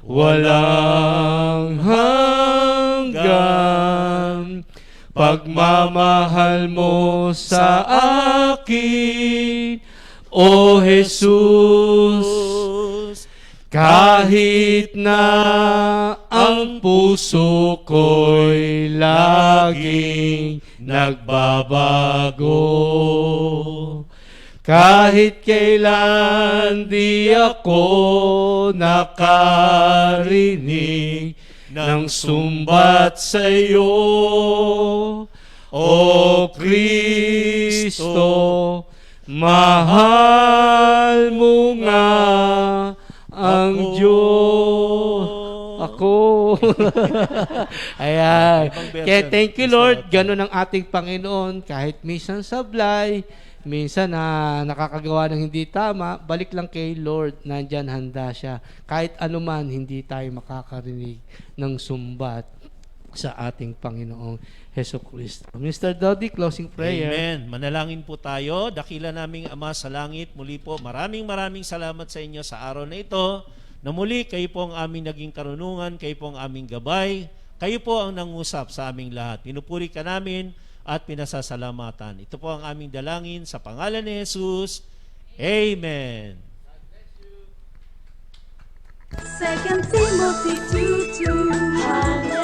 walang hanggan. Pagmamahal mo sa akin, O Jesus, kahit na ang puso ko'y laging nagbabago, kahit kailan di ako nakarinig ng sumbat sa iyo, O Kristo, mahal mo nga ang Diyos. Ako. Ayan. Ibang version. Kaya thank you, Lord. Ganun ang ating Panginoon. Kahit minsan sablay, minsan na nakakagawa ng hindi tama, balik lang kay Lord. Nandyan handa siya. Kahit anuman, hindi tayo makakarinig ng sumbat sa ating Panginoong Heso Kristo. Mr. Dodi, closing prayer. Amen. Manalangin po tayo. Dakila naming Ama sa langit, muli po maraming salamat sa inyo sa araw na ito, na muli kayo po ang aming naging karunungan, kayo po ang aming gabay, kayo po ang nangusap sa aming lahat. Pinupuri ka namin at pinasasalamatan. Ito po ang aming dalangin sa pangalan ni Jesus. Amen. 2 Timothy 2:2.